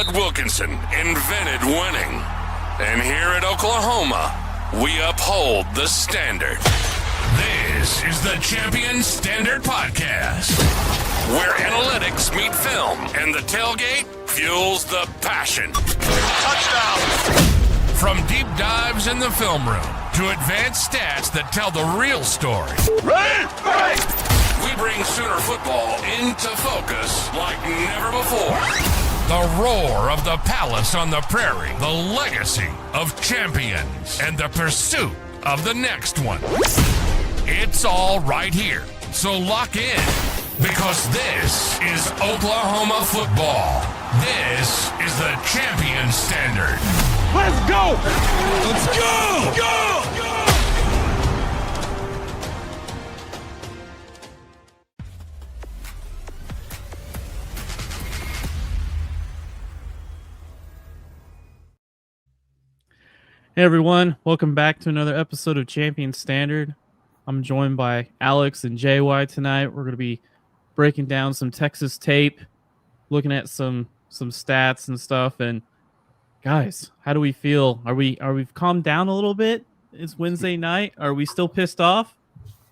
Doug Wilkinson invented winning. And here at Oklahoma, we uphold the standard. This is the Champion Standard Podcast, where analytics meet film and the tailgate fuels the passion. Touchdown! From deep dives in the film room to advanced stats that tell the real story. Right. We bring Sooner football into focus like never before. The roar of the palace on the prairie, the legacy of champions, and the pursuit of the next one. It's all right here. So lock in, because this is Oklahoma football. This is the Champion Standard. Let's go! Let's go! Go! Hey everyone, welcome back to another episode of Champion Standard. I'm joined by Alex and JY tonight. We're going to be breaking down some Texas tape, looking at some stats and stuff. And guys, how do we feel? Are we calmed down a little bit? It's Wednesday night. Are we still pissed off?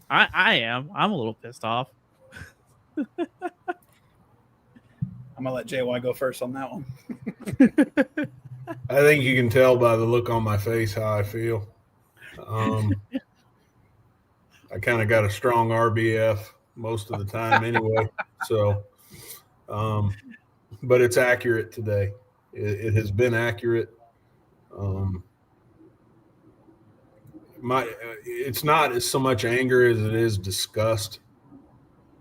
I am. I'm a little pissed off. I'm gonna let JY go first on that one. I think you can tell by the look on my face how I feel. I kind of got a strong RBF most of the time anyway. So, but it's accurate today. It has been accurate. It's not so much anger as it is disgust.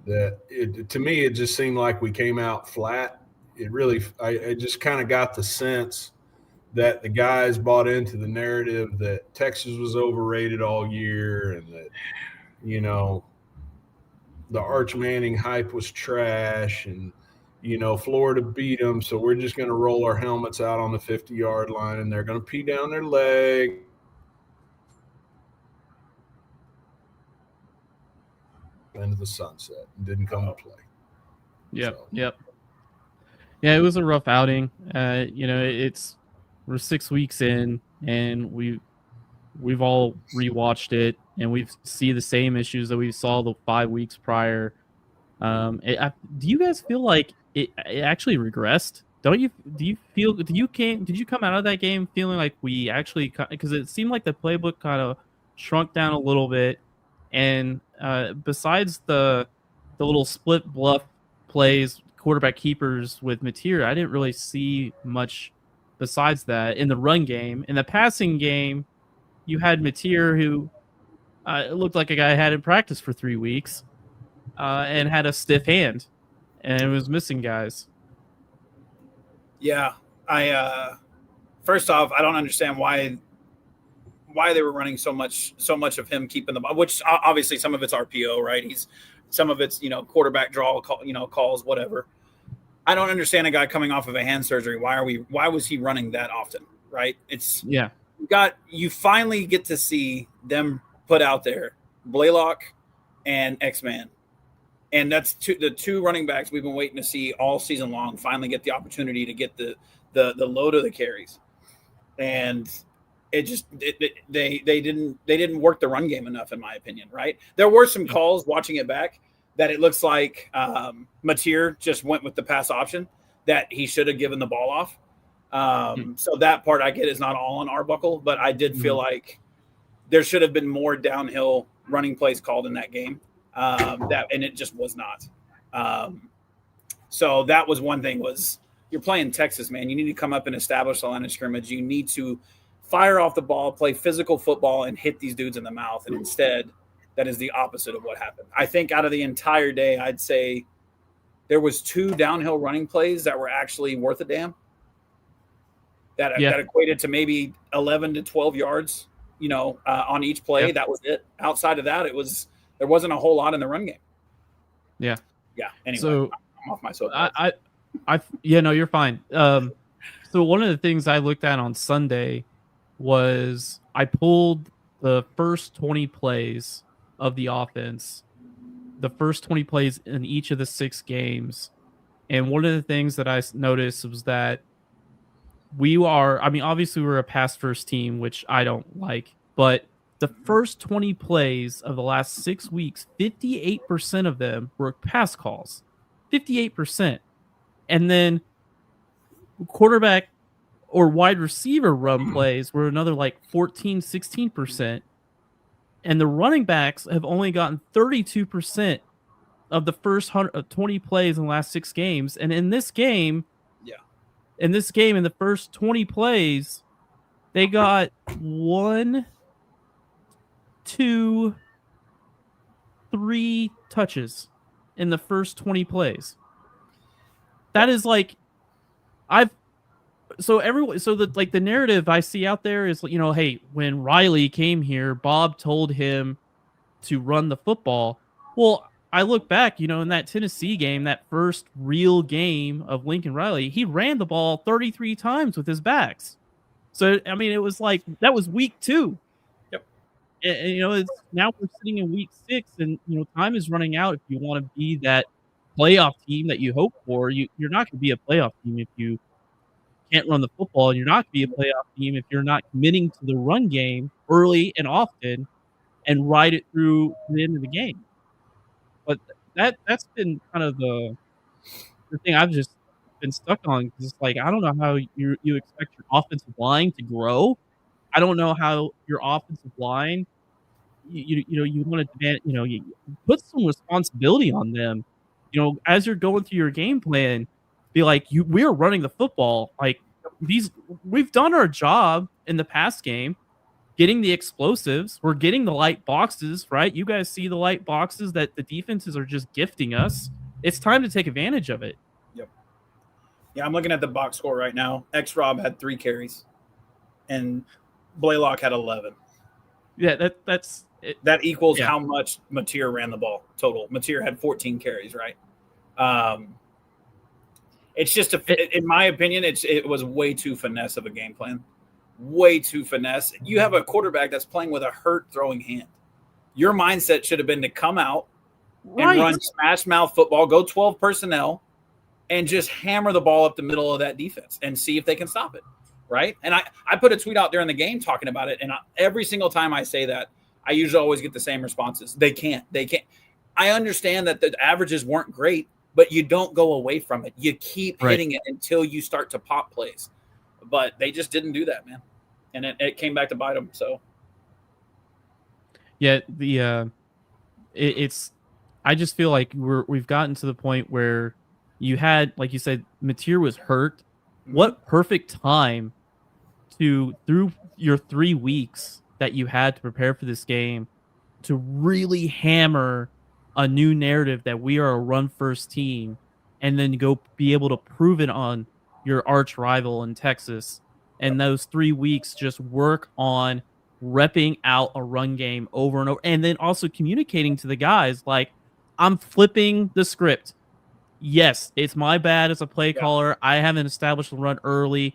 To me, it just seemed like we came out flat. I just kind of got the sense that the guys bought into the narrative that Texas was overrated all year and that, the Arch Manning hype was trash and, Florida beat them. So we're just going to roll our helmets out on the 50-yard line and they're going to pee down their leg. Into the sunset and didn't come to play. Yep. Yeah, it was a rough outing. We're 6 weeks in, and we've all rewatched it, and we see the same issues that we saw the 5 weeks prior. Do you guys feel like it actually regressed? Don't you? Did you come out of that game feeling like we actually, because it seemed like the playbook kind of shrunk down a little bit, and besides the little split bluff plays, quarterback keepers with Mateer, I didn't really see much. Besides that, in the run game, in the passing game, you had Mateer, who looked like a guy hadn't practiced for 3 weeks and had a stiff hand, and it was missing guys. Yeah, first off, I don't understand why they were running so much of him keeping the ball, which obviously some of it's RPO, right? Some of it's quarterback draw, calls, whatever. I don't understand a guy coming off of a hand surgery. Why was he running that often? Right? You finally get to see them put out there Blaylock and X-Man. And that's the two running backs we've been waiting to see all season long finally get the opportunity to get the load of the carries. And they didn't work the run game enough, in my opinion, right? There were some calls watching it back that it looks like Mateer just went with the pass option that he should have given the ball off. So that part I get is not all on Arbuckle, but I did feel like there should have been more downhill running plays called in that game. And it just was not. So that was one thing was you're playing Texas, man. You need to come up and establish the line of scrimmage. You need to fire off the ball, play physical football, and hit these dudes in the mouth. And instead – that is the opposite of what happened. I think out of the entire day, I'd say there was 2 downhill running plays that were actually worth a damn. That equated to maybe 11 to 12 yards, on each play. That was it. Outside of that, there wasn't a whole lot in the run game. Yeah. Yeah. Anyway, so I'm off my soapbox. You're fine. So one of the things I looked at on Sunday was I pulled the first 20 plays of the offense, the first 20 plays in each of the 6 games. And one of the things that I noticed was that I mean, obviously we're a pass first team, which I don't like, but the first 20 plays of the last 6 weeks, 58% of them were pass calls. 58%. And then quarterback or wide receiver run plays were another like 14, 16%. And the running backs have only gotten 32% of the first 20 plays in the last 6 games. And in this game, in the first 20 plays, they got 1, 2, 3 touches in the first 20 plays. That is like, the narrative I see out there is, hey, when Riley came here, Bob told him to run the football. Well, I look back, in that Tennessee game, that first real game of Lincoln Riley, he ran the ball 33 times with his backs. So, I mean, it was like, that was week 2. Yep. And, it's now we're sitting in week 6 and, time is running out. If you want to be that playoff team that you hope for, you're not going to be a playoff team if you can't run the football, and you're not going to be a playoff team if you're not committing to the run game early and often and ride it through the end of the game. But that's been kind of the thing I've just been stuck on, because it's like, I don't know how you expect your offensive line to grow. I don't know how your offensive line, you want to demand, you put some responsibility on them. As you're going through your game plan, be like, we're running the football. Like, we've done our job in the pass game, getting the explosives. We're getting the light boxes, right? You guys see the light boxes that the defenses are just gifting us. It's time to take advantage of it. Yep. Yeah, I'm looking at the box score right now. X-Rob had 3 carries, and Blaylock had 11. Yeah, that's it. That equals how much Mateer ran the ball total. Mateer had 14 carries, right? It's just in my opinion, it was way too finesse of a game plan. Way too finesse. You have a quarterback that's playing with a hurt throwing hand. Your mindset should have been to come out and run smash mouth football, go 12 personnel, and just hammer the ball up the middle of that defense and see if they can stop it, right? And I put a tweet out during the game talking about it, and every single time I say that, I usually always get the same responses. They can't. I understand that the averages weren't great, but you don't go away from it. You keep hitting it until you start to pop plays. But they just didn't do that, man. And it came back to bite them. So, yeah, it's. I just feel like we've gotten to the point where you had, like you said, Mateer was hurt. What perfect time through your 3 weeks that you had to prepare for this game to really hammer a new narrative that we are a run first team, and then go be able to prove it on your arch rival in Texas. And those 3 weeks just work on repping out a run game over and over. And then also communicating to the guys, like, I'm flipping the script. Yes, it's my bad as a play caller. I haven't established the run early,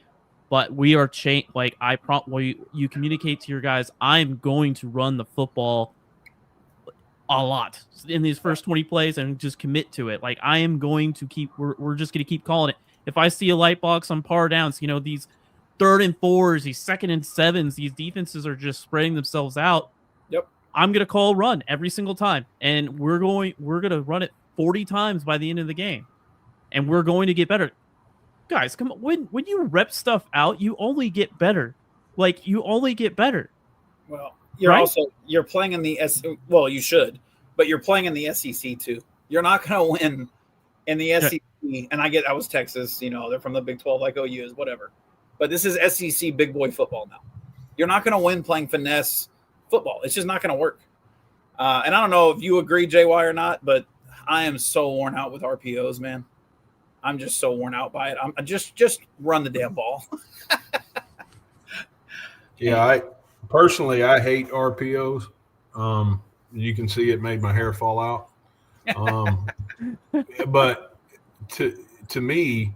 but we are like, you communicate to your guys, I'm going to run the football a lot in these first 20 plays and just commit to it. Like, I am going to we're just going to keep calling it. If I see a light box on par downs, these 3rd and 4s, these 2nd and 7s, these defenses are just spreading themselves out. Yep. I'm going to call run every single time. And we're going to run it 40 times by the end of the game. And we're going to get better. Guys, come on. When you rep stuff out, you only get better. Like, you only get better. Well, you're playing in the well, you should, but you're playing in the SEC too. You're not going to win in the SEC. And I was Texas, they're from the Big 12 like OU is, whatever. But this is SEC big boy football now. You're not going to win playing finesse football. It's just not going to work. And I don't know if you agree, JY, or not, but I am so worn out with RPOs, man. I'm just so worn out by it. I'm just run the damn ball. Yeah, I hate RPOs. You can see it made my hair fall out. But to me,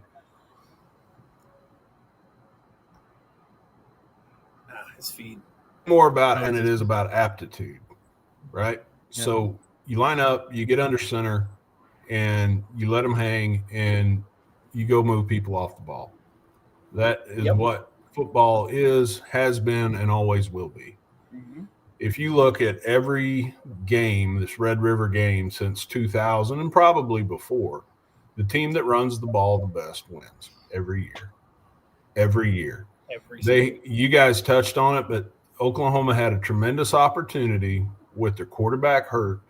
his feed more about than it is about aptitude, right? Yeah. So you line up, you get under center, and you let them hang, and you go move people off the ball. That is what football is, has been, and always will be. Mm-hmm. If you look at every game, this Red River game since 2000 and probably before, the team that runs the ball the best wins every year. Every year. You guys touched on it, but Oklahoma had a tremendous opportunity with their quarterback hurt,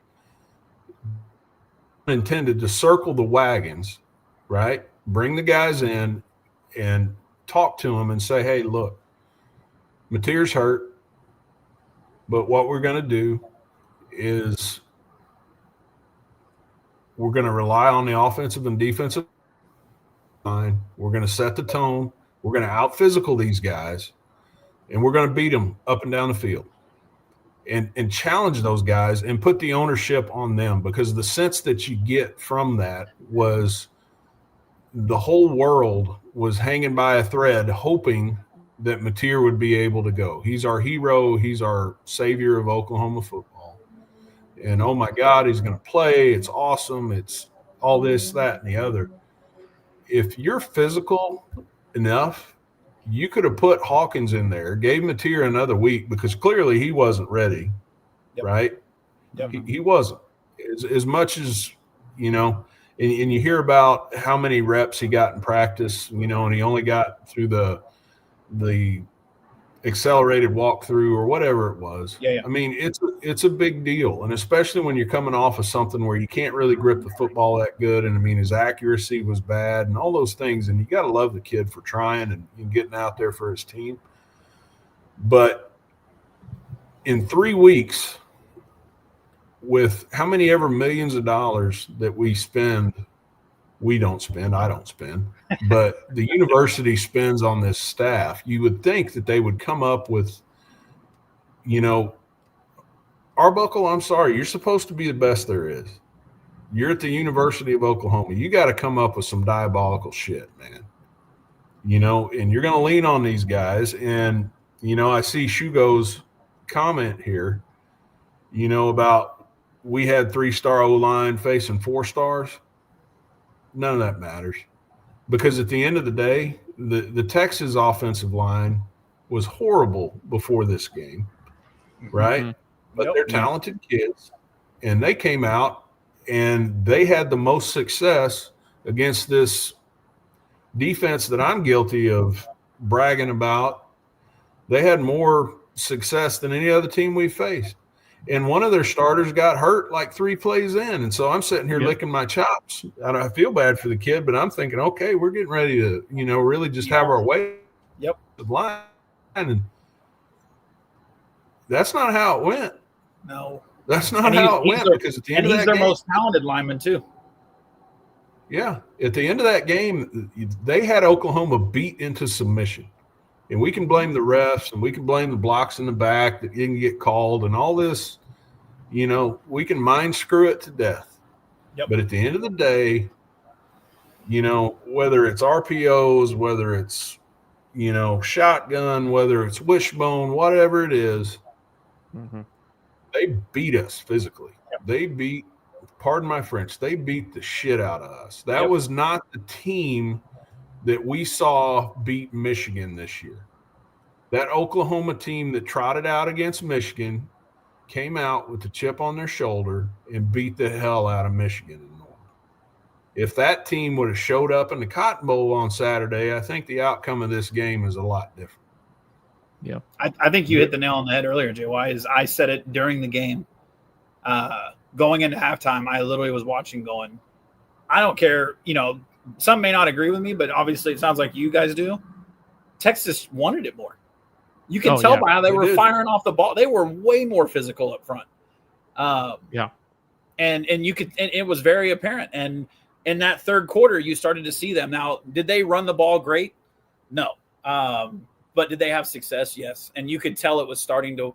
intended to circle the wagons, right? Bring the guys in and talk to them and say, hey, look, Mateer's hurt, but what we're going to do is we're going to rely on the offensive and defensive line. We're going to set the tone. We're going to out-physical these guys, and we're going to beat them up and down the field and challenge those guys and put the ownership on them, because the sense that you get from that was the whole world was hanging by a thread hoping that Mateer would be able to go. He's our hero. He's our savior of Oklahoma football. And, oh, my God, he's going to play. It's awesome. It's all this, that, and the other. If you're physical enough, you could have put Hawkins in there, gave Mateer another week, because clearly he wasn't ready, right? He wasn't. As much as, and you hear about how many reps he got in practice, and he only got through the accelerated walkthrough or whatever it was. I mean, it's a big deal, and especially when you're coming off of something where you can't really grip the football that good, and I mean his accuracy was bad and all those things, and you got to love the kid for trying and getting out there for his team. But in 3 weeks, with how many ever millions of dollars that we spend, I don't spend, but the university spends on this staff, you would think that they would come up with, Arbuckle, I'm sorry, you're supposed to be the best there is. You're at the University of Oklahoma. You got to come up with some diabolical shit, man. And you're going to lean on these guys. And, I see Shugo's comment here, about we had 3-star O-line facing 4 stars. None of that matters, because at the end of the day, the Texas offensive line was horrible before this game, right? Mm-hmm. But they're talented kids, and they came out and they had the most success against this defense that I'm guilty of bragging about. They had more success than any other team we faced. And one of their starters got hurt like 3 plays in. And so I'm sitting here licking my chops. I feel bad for the kid, but I'm thinking, okay, we're getting ready to, really just have our way of line. And that's not how it went. No. That's not how it went, because at the end of that game – he's their most talented lineman too. Yeah. At the end of that game, they had Oklahoma beat into submission. And we can blame the refs, and we can blame the blocks in the back that didn't get called and all this. We can mind screw it to death. But at the end of the day, whether it's RPOs, whether it's, shotgun, whether it's wishbone, whatever it is, they beat us physically. They beat, pardon my French, they beat the shit out of us. That was not the team that we saw beat Michigan this year. That Oklahoma team that trotted out against Michigan came out with the chip on their shoulder and beat the hell out of Michigan in Norman. If that team would have showed up in the Cotton Bowl on Saturday, I think the outcome of this game is a lot different. Yeah. I think you hit the nail on the head earlier, JY, is I said it during the game. Going into halftime, I literally was watching going, I don't care, some may not agree with me, but obviously it sounds like you guys do. Texas wanted it more. You can tell by how they were firing off the ball. They were way more physical up front. And you could, and it was very apparent. And in that third quarter, you started to see them. Now, did they run the ball great? No. But did they have success? Yes. And you could tell it was starting to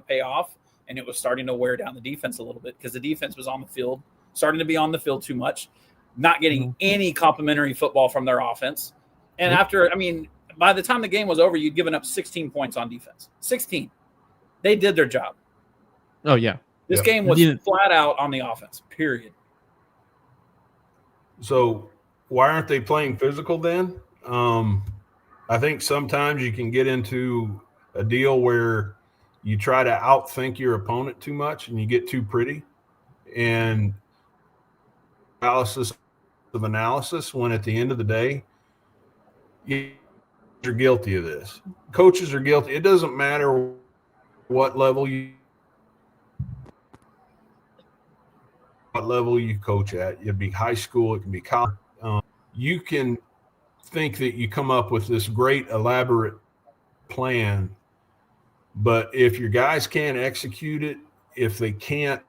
pay off, and it was starting to wear down the defense a little bit, because the defense was on the field, starting to be on the field too much, not getting any complimentary football from their offense. And by the time the game was over, you'd given up 16 points on defense. 16. They did their job. Oh, yeah. This game was flat out on the offense, period. So why aren't they playing physical then? I think sometimes you can get into a deal where you try to outthink your opponent too much and you get too pretty. And analysis when at the end of the day, you're guilty of this. Coaches are guilty. It doesn't matter what level you coach at. It could be high school, it can be college. You can think that you come up with this great elaborate plan, but if your guys can't execute it, if they can't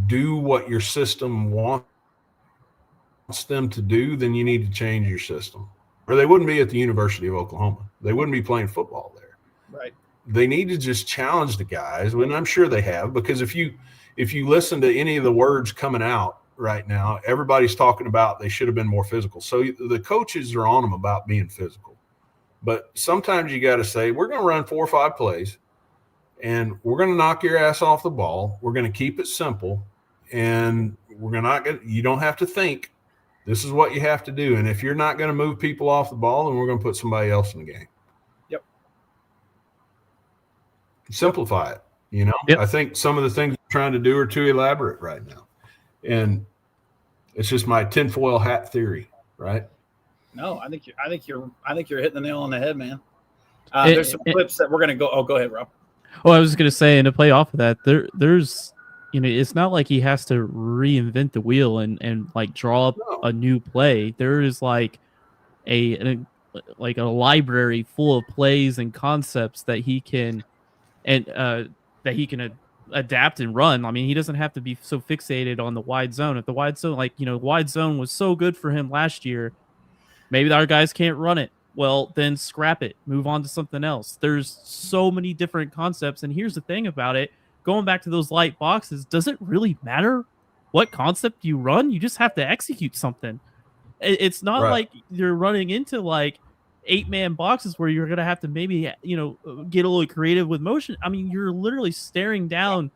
do what your system wants them to do, then you need to change your system, or they wouldn't be at the University of Oklahoma. They wouldn't be playing football there. Right. They need to just challenge the guys, and I'm sure they have, because if you listen to any of the words coming out right now, everybody's talking about they should have been more physical. So the coaches are on them about being physical. But sometimes you got to say, we're going to run 4 or 5 plays, and we're going to knock your ass off the ball. We're going to keep it simple, and you don't have to think. This is what you have to do. And if you're not going to move people off the ball, then we're going to put somebody else in the game. Yep. Simplify it. Yep. I think some of the things we're trying to do are too elaborate right now. And it's just my tinfoil hat theory, right? No, I think you're hitting the nail on the head, man. There's some clips that we're gonna go. Oh, go ahead, Rob. Oh, I was gonna say, and to play off of that, there's it's not like he has to reinvent the wheel and like draw up a new play. There is like a library full of plays and concepts that he can adapt and run. I mean, he doesn't have to be so fixated on the wide zone. If the wide zone, wide zone was so good for him last year, maybe our guys can't run it. Well, then scrap it. Move on to something else. There's so many different concepts. And here's the thing about it. Going back to those light boxes, does it really matter what concept you run? You just have to execute something. It's not like you're running into like 8-man boxes where you're going to have to maybe, get a little creative with motion. I mean, you're literally staring down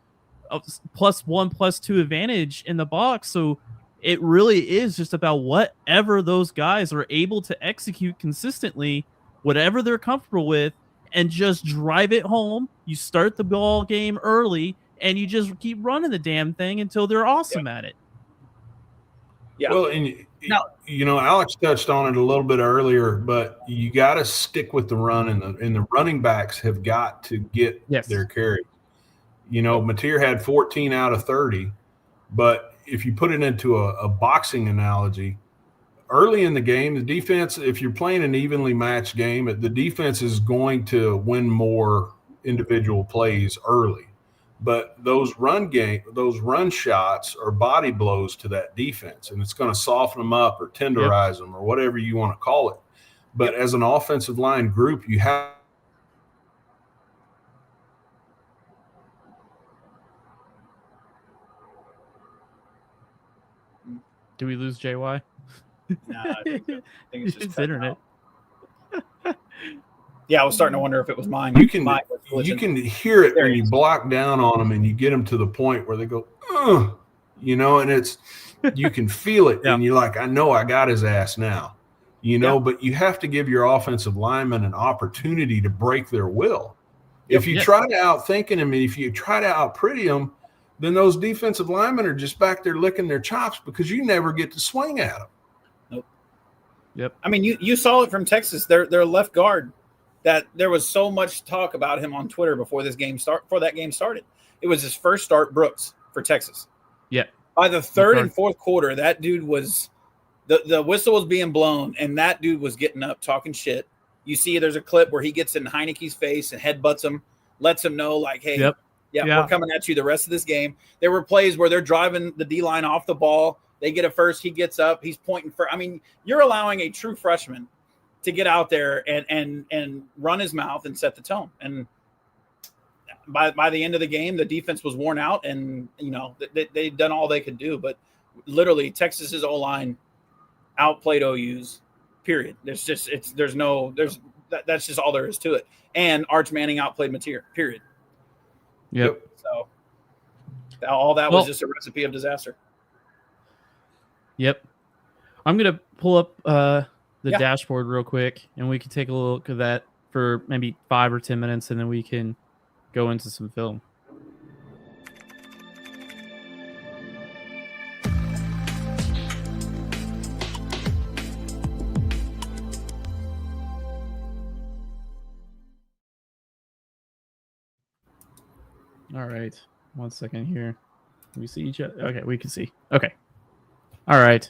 a +1, +2 advantage in the box. So it really is just about whatever those guys are able to execute consistently, whatever they're comfortable with, and just drive it home. You start the ball game early and you just keep running the damn thing until they're awesome at it. Yeah. Well, and Alex touched on it a little bit earlier, but you got to stick with the run, and the running backs have got to get their carry. Mateer had 14 out of 30, but if you put it into a boxing analogy, early in the game, the defense, if you're playing an evenly matched game, the defense is going to win more individual plays early. But those run shots are body blows to that defense, and it's going to soften them up or tenderize them or whatever you want to call it. But as an offensive line group, you have Do we lose JY? Nah, I think it's just internet. Yeah, I was starting to wonder if it was mine. You can hear it when you block down on them and you get them to the point where they go, and it's you can feel it, and you're like, I know I got his ass now, But you have to give your offensive lineman an opportunity to break their will. If you try to outthink him, and if you try to outpretty them, then those defensive linemen are just back there licking their chops because you never get to swing at them. Nope. Yep. I mean, you saw it from Texas. Their left guard. That there was so much talk about him on Twitter before that game started. It was his first start, Brooks, for Texas. Yeah. By the third and fourth quarter, that dude was the whistle was being blown, and that dude was getting up talking shit. You see, there's a clip where he gets in Heineke's face and headbutts him, lets him know, like, hey, we're coming at you the rest of this game. There were plays where they're driving the D-line off the ball. They get it first. He gets up. He's pointing I mean, you're allowing a true freshman to get out there and run his mouth and set the tone. And by the end of the game, the defense was worn out, and they'd done all they could do. But literally, Texas's O-line outplayed OU's. Period. That's just all there is to it. And Arch Manning outplayed Mateer. Period. Yep. So all that was just a recipe of disaster. Yep. I'm gonna pull up the Yeah. dashboard real quick, and we can take a look at that for maybe 5 or 10 minutes, and then we can go into some film. All right, 1 second here. Can we see each other? Okay, we can see. Okay. All right.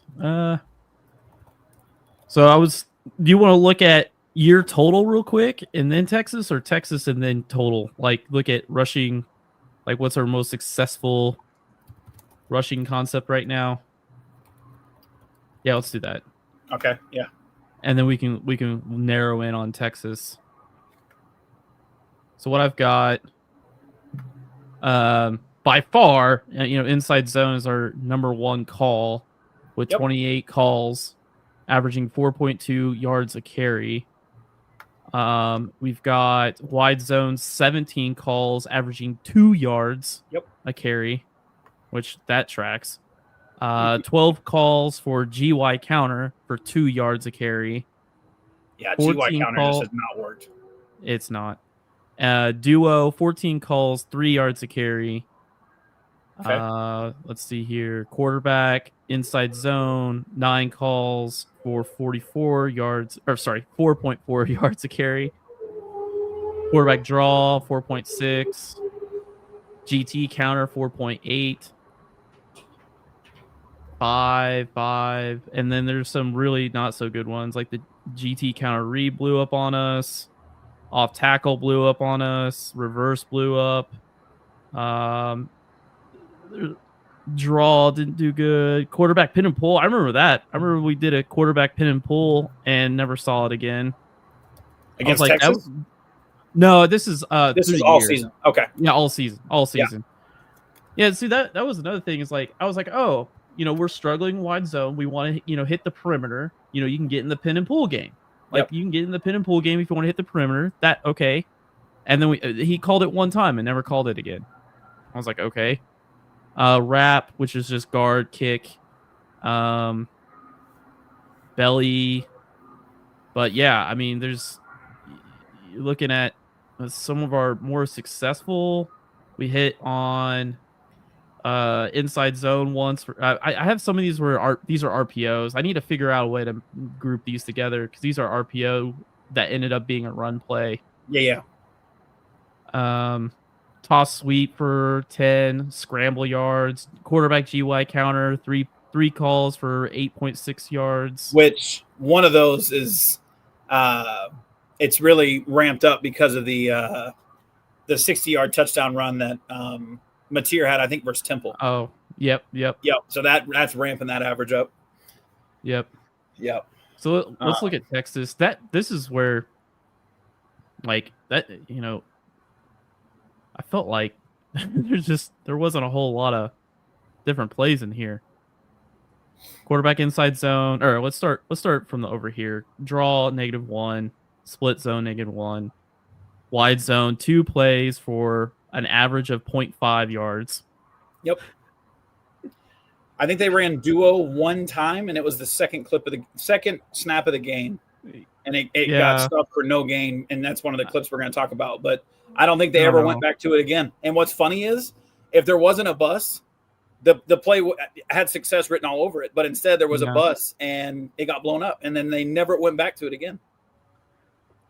So do you want to look at year total real quick and then Texas, or Texas and then total? Like look at rushing, like what's our most successful rushing concept right now? Yeah, let's do that. Okay. Yeah. And then we can narrow in on Texas. So what I've got, by far, inside zone is our number one call with 28 calls, averaging 4.2 yards a carry. We've got wide zone, 17 calls, averaging 2 yards a carry, which that tracks. 12 calls for GY counter for 2 yards a carry. Yeah, GY counter just has not worked. It's not. Duo, 14 calls, 3 yards a carry. Okay. Let's see here. Quarterback, inside zone, 9 calls for 44 yards, 4.4 yards a carry. Quarterback draw, 4.6. GT counter, 4.8. 5. And then there's some really not so good ones, like the GT counter read blew up on us. Off tackle blew up on us. Reverse blew up. Draw didn't do good. Quarterback pin and pull. I remember that. I remember we did a quarterback pin and pull and never saw it again. Against Texas? No, this is all season. Okay. Yeah, all season. Yeah, see that was another thing. Is like I was like, oh, we're struggling wide zone. We want to hit the perimeter. You can get in the pin and pull game. Like you can get in the pin and pull game if you want to hit the perimeter. That okay. And then he called it one time and never called it again. I was like, okay. Wrap, which is just guard, kick, belly. But yeah, I mean, you're looking at some of our more successful. We hit on inside zone once. I have some of these where these are RPOs. I need to figure out a way to group these together because these are RPO that ended up being a run play. Yeah. Toss sweep for 10, scramble yards, quarterback GY counter, three calls for 8.6 yards. Which one of those is it's really ramped up because of the 60-yard touchdown run that Mateer had, I think, versus Temple. Oh, yep. So that's ramping that average up. Yep. So let's look at Texas. This is where, like that, I felt like there wasn't a whole lot of different plays in here. Quarterback inside zone, or let's start from the over here. Draw -1, split zone -1, wide zone 2 plays for an average of 0.5 yards. Yep. I think they ran duo one time, and it was the second snap of the game, and it got stuffed for no gain, and that's one of the clips we're going to talk about. But I don't think they ever went back to it again. And what's funny is, if there wasn't a bus, the play had success written all over it, but instead there was a bus, and it got blown up, and then they never went back to it again.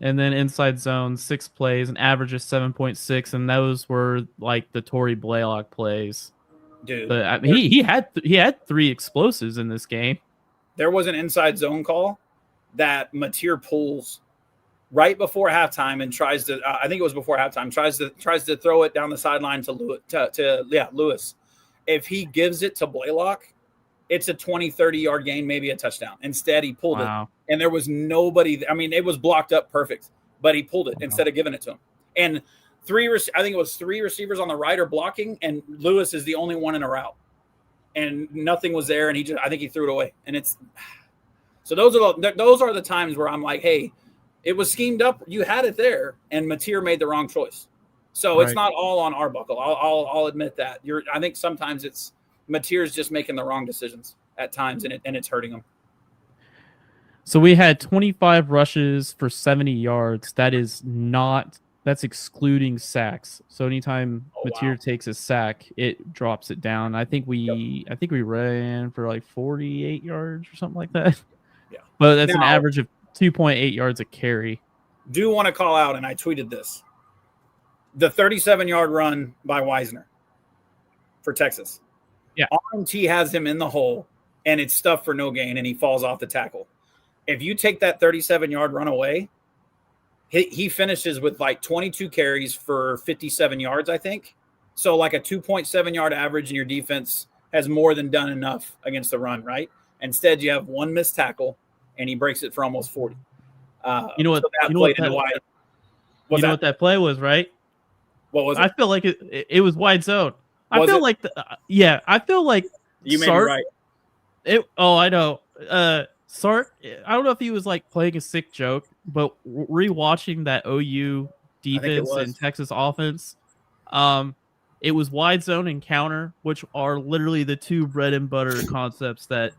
And then inside zone 6 plays, an average of 7.6, and those were like the Torrey Blaylock plays. Dude, but I mean, he had 3 explosives in this game. There was an inside zone call that Mateer pulls right before halftime and tries to. I think it was before halftime. Tries to throw it down the sideline to Lewis. If he gives it to Blaylock, it's a 20-30 yard gain, maybe a touchdown. Instead, he pulled it, and there was nobody. I mean, it was blocked up perfect, but he pulled it instead of giving it to him. And I think it was 3 receivers on the right are blocking, and Lewis is the only one in a route, and nothing was there. And I think he threw it away. And it's so those are the times where I'm like, hey, it was schemed up. You had it there, and Mateer made the wrong choice. So It's not all on Arbuckle. I'll admit that. I think sometimes it's Mateer's just making the wrong decisions at times, and it's hurting him. So we had 25 rushes for 70 yards. That's excluding sacks. So anytime Mateer takes a sack, it drops it down. I think we ran for like 48 yards or something like that. Yeah. But that's an Now- average of 2.8 yards a carry. Do want to call out, and I tweeted this, the 37-yard run by Wisner for Texas. Yeah. RMT has him in the hole, and it's stuffed for no gain, and he falls off the tackle. If you take that 37-yard run away, he finishes with like 22 carries for 57 yards, I think. So like a 2.7 yard average, and your defense has more than done enough against the run, right? Instead, you have one missed tackle, and he breaks it for almost 40. You know what? So You know what that, what that play was, right? What was it? I feel like it was wide zone. I Was feel it? like I feel like You may be Sark- right. I know. Sark, I don't know if he was like playing a sick joke, but rewatching that OU defense was. and Texas offense, it was wide zone and counter, which are literally the two bread and butter concepts that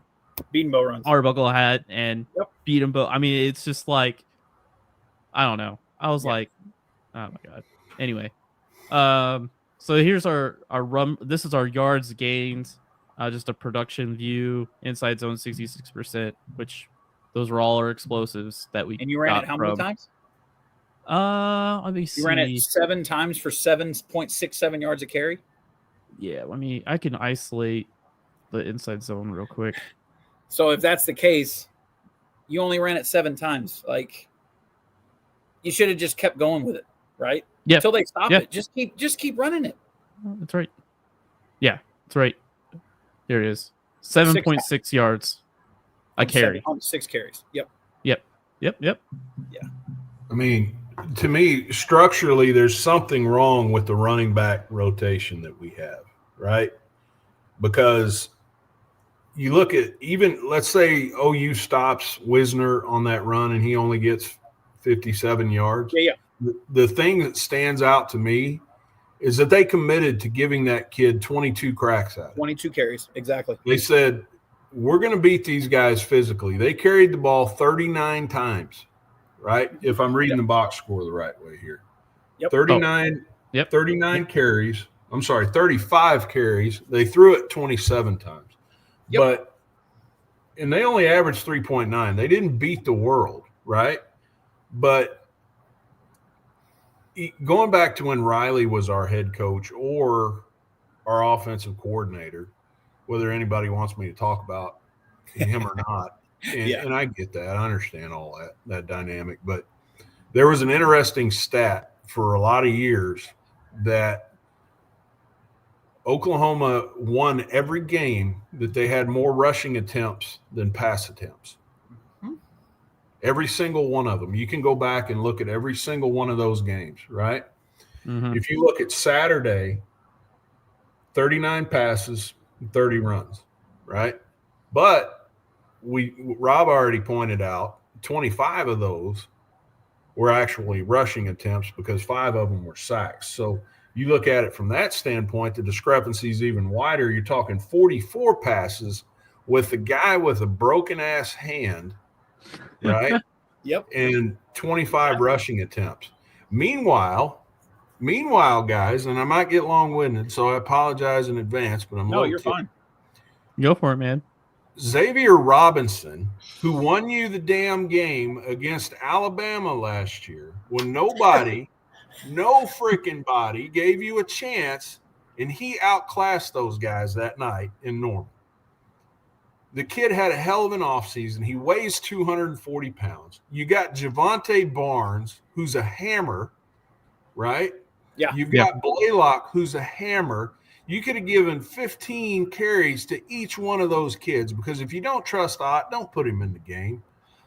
Beating bow runs. Arbuckle had, and Yep. beat him both. I mean, it's just like, I don't know. I was Yeah. like, oh my god. Anyway, so here's our run. This is our yards gained. Just a production view. Inside zone 66%, which those were all our explosives that we. And you ran got it how many from- times? Let me see. You ran it 7 times for 7.67 yards a carry. Yeah, I can isolate the inside zone real quick. So if that's the case, you only ran it 7 times. Like, you should have just kept going with it, right? Yeah, Until they stop Yeah. it. Just keep running it. that's right. Yeah, that's right. Here it is. 7.6 yards a carry. On 6 carries. Yep. Yep. I mean, to me, structurally, there's something wrong with the running back rotation that we have, right? Because you look at even, let's say OU stops Wisner on that run and he only gets 57 yards. Yeah. The thing that stands out to me is that they committed to giving that kid 22 cracks at it. 22 carries. Exactly. They said, we're going to beat these guys physically. They carried the ball 39 times, right? If I'm reading the box score the right way here. Yep. 39, Yep. 39 carries. I'm sorry, 35 carries. They threw it 27 times. Yep. And they only averaged 3.9. They didn't beat the world, right? But going back to when Riley was our head coach or our offensive coordinator, whether anybody wants me to talk about him or not, and I get that. I understand all that dynamic. But there was an interesting stat for a lot of years that Oklahoma won every game that they had more rushing attempts than pass attempts. Every single one of them. You can go back and look at every single one of those games, right? Mhm. If you look at Saturday, 39 passes, 30 runs, right? But Rob already pointed out 25 of those were actually rushing attempts because 5 of them were sacks. So you look at it from that standpoint, the discrepancy is even wider. You're talking 44 passes with the guy with a broken ass hand, right? Yep. And 25 rushing attempts. Meanwhile, guys, and I might get long-winded, so I apologize in advance, but No, you're fine. Go for it, man. Xavier Robinson, who won you the damn game against Alabama last year, when nobody, no freaking body gave you a chance, and he outclassed those guys that night in Norman. The kid had a hell of an offseason. He weighs 240 pounds. You got Javonte Barnes, who's a hammer, right? Yeah. You've got Blaylock, who's a hammer. You could have given 15 carries to each one of those kids because if you don't trust Ott, don't put him in the game.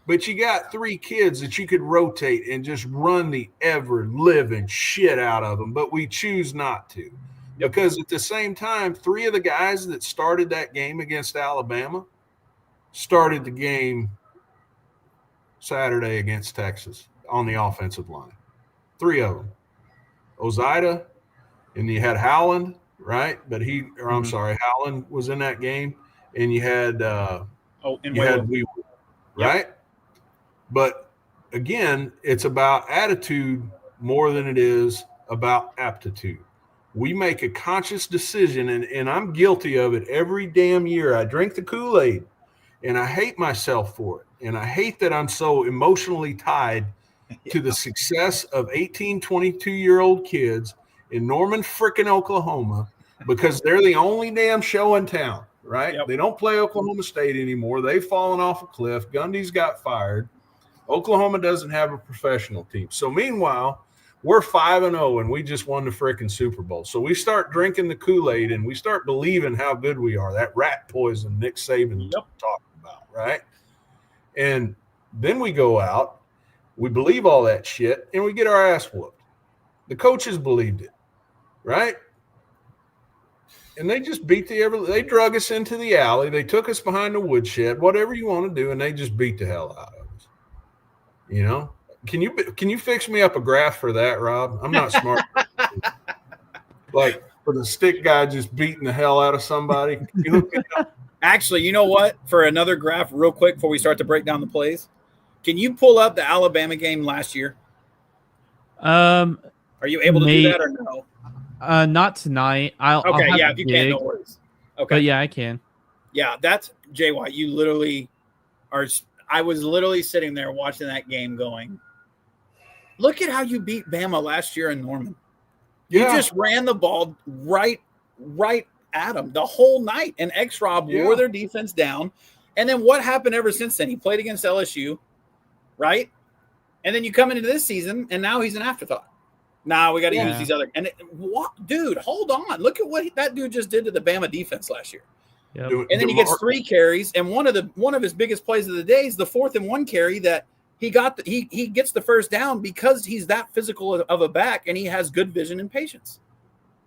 But you got 3 kids that you could rotate and just run the ever-living shit out of them, but we choose not to. Because at the same time, 3 of the guys that started that game against Alabama started the game Saturday against Texas on the offensive line. 3 of them. Ozida, and you had Howland, right? But Howland was in that game, and you had Oh, and Weaver, right? But again, it's about attitude more than it is about aptitude. We make a conscious decision, and I'm guilty of it every damn year. I drink the Kool-Aid, and I hate myself for it. And I hate that I'm so emotionally tied to the success of 18, 22-year-old kids in Norman frickin' Oklahoma, because they're the only damn show in town, right? Yep. They don't play Oklahoma State anymore. They've fallen off a cliff. Gundy's got fired. Oklahoma doesn't have a professional team. So meanwhile, we're 5-0 and we just won the frickin' Super Bowl. So we start drinking the Kool-Aid and we start believing how good we are. That rat poison Nick Saban talking about, right? And then we go out, we believe all that shit, and we get our ass whooped. The coaches believed it, right? And they just they drug us into the alley. They took us behind the woodshed, whatever you want to do, and they just beat the hell out of us. You know? Can you fix me up a graph for that, Rob? I'm not smart. Like for the stick guy just beating the hell out of somebody. Actually, you know what? For another graph, real quick, before we start to break down the plays, can you pull up the Alabama game last year? Are you able to do that or no? Not tonight. I'll yeah, if you can't, no worries. Okay. But yeah, I can. Yeah, that's JY. You literally are. I was literally sitting there watching that game going, look at how you beat Bama last year in Norman. You just ran the ball right at them the whole night, and X-Rob wore their defense down. And then what happened ever since then? He played against LSU, right? And then you come into this season, and now he's an afterthought. Nah, we got to use these other. And what, dude? Hold on. Look at what that dude just did to the Bama defense last year. Yep. And then he gets 3 carries, and one of his biggest plays of the day is the 4th and 1 carry that he got. He gets the first down because he's that physical of a back, and he has good vision and patience,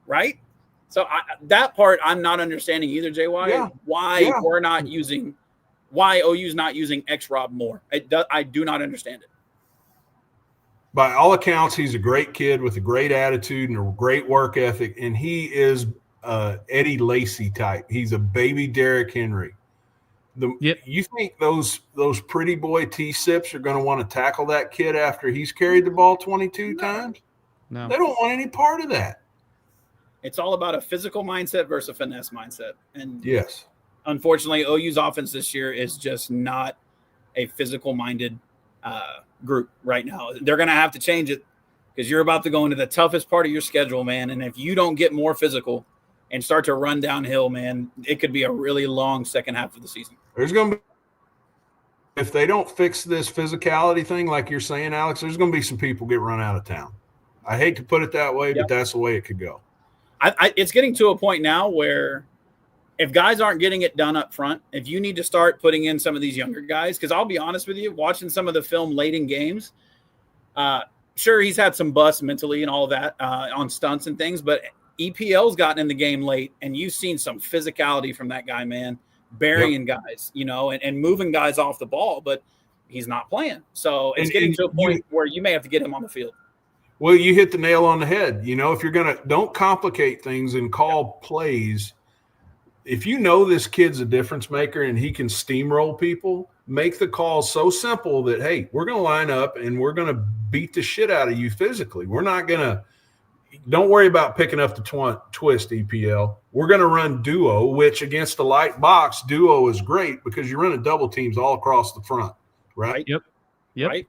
right? So that part I'm not understanding either, JY. We're not using, why OU's not using X-Rob more. I do not understand it. By all accounts, he's a great kid with a great attitude and a great work ethic, and he is Eddie Lacy type. He's a baby Derrick Henry. You think those pretty boy T-Sips are going to want to tackle that kid after he's carried the ball 22 times? No. They don't want any part of that. It's all about a physical mindset versus a finesse mindset. And yes, unfortunately, OU's offense this year is just not a physical-minded group right now. They're going to have to change it because you're about to go into the toughest part of your schedule, man. And if you don't get more physical and start to run downhill, man, it could be a really long second half of the season. There's going to be, if they don't fix this physicality thing, like you're saying, Alex, there's going to be some people get run out of town. I hate to put it that way, but that's the way it could go. It's getting to a point now where if guys aren't getting it done up front, if you need to start putting in some of these younger guys, because I'll be honest with you, watching some of the film late in games, sure, he's had some busts mentally and all of that on stunts and things, but EPL's gotten in the game late, and you've seen some physicality from that guy, man, burying guys, and moving guys off the ball, but he's not playing. So it's getting to a point where you may have to get him on the field. Well, you hit the nail on the head. If you're going to – don't complicate things and call plays. If you know this kid's a difference maker and he can steamroll people, make the call so simple that, hey, we're going to line up and we're going to beat the shit out of you physically. We're not going to – don't worry about picking up the twist, EPL. We're going to run duo, which against the light box, duo is great because you're running double teams all across the front, right? Yep. Right?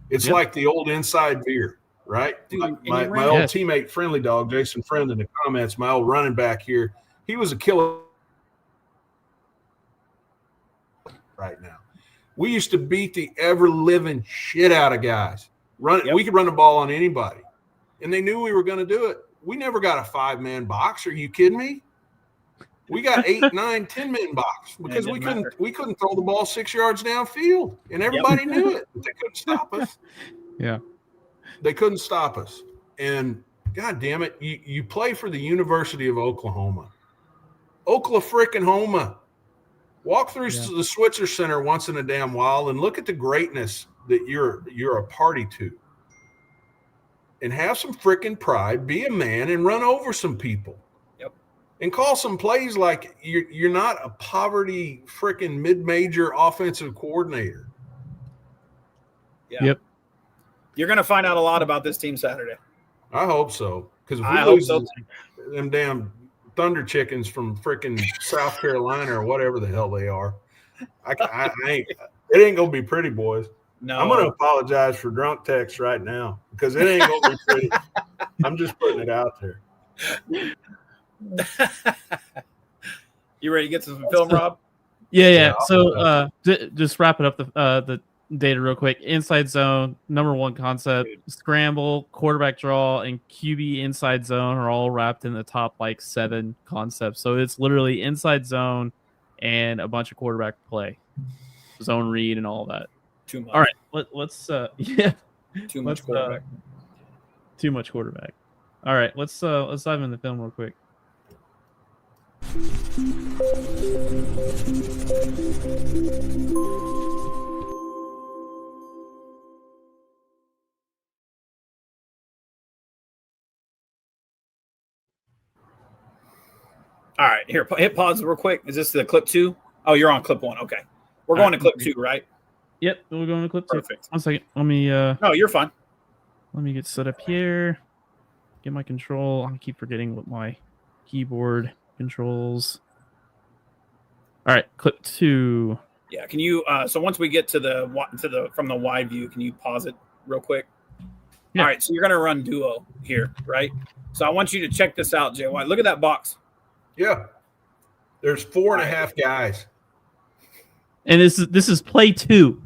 It's like the old inside veer. Right? Dude, my old teammate, Friendly Dog, Jason Friend, in the comments, my old running back here, he was a killer right now. We used to beat the ever-living shit out of guys. We could run the ball on anybody, and they knew we were going to do it. We never got a 5-man box. Are you kidding me? We got 8, 9, 10-man box because we couldn't throw the ball 6 yards downfield, and everybody knew it. They couldn't stop us. Yeah. They couldn't stop us. And God damn it, you play for the University of Oklahoma. Oklahoma. Walk through the Switzer Center once in a damn while and look at the greatness that you're a party to. And have some freaking pride, be a man, and run over some people. Yep. And call some plays like you're not a poverty freaking mid-major offensive coordinator. Yeah. Yep. You're going to find out a lot about this team Saturday. I hope so. Because if I we hope lose so. them damn Thunder Chickens from freaking South Carolina or whatever the hell they are, I ain't. It ain't gonna be pretty, boys. No. I'm gonna apologize for drunk text right now because it ain't gonna be pretty. I'm just putting it out there. You ready to get to some film, Rob? Yeah. I'll So just wrapping up the data real quick. Inside zone, number one concept, scramble, quarterback draw, and QB inside zone are all wrapped in the top like 7 concepts. So it's literally inside zone and a bunch of quarterback play, zone read, and all that. Too much. All right, let's yeah. Too much quarterback. Too much quarterback. All right, let's dive into the film real quick. All right, here, hit pause real quick. Is this the clip 2? Oh, you're on clip 1. Okay. We're going to clip 2, right? Yep, we're going to clip 2. Perfect. 1 second. Let me No, you're fine. let me get set up here. Get my control. I keep forgetting what my keyboard controls. All right, clip 2. Yeah, can you so once we get to the from the wide view, can you pause it real quick? Yeah. All right, so you're going to run duo here, right? So I want you to check this out, JY. Look at that box. Yeah, there's 4.5 guys. And this is play 2.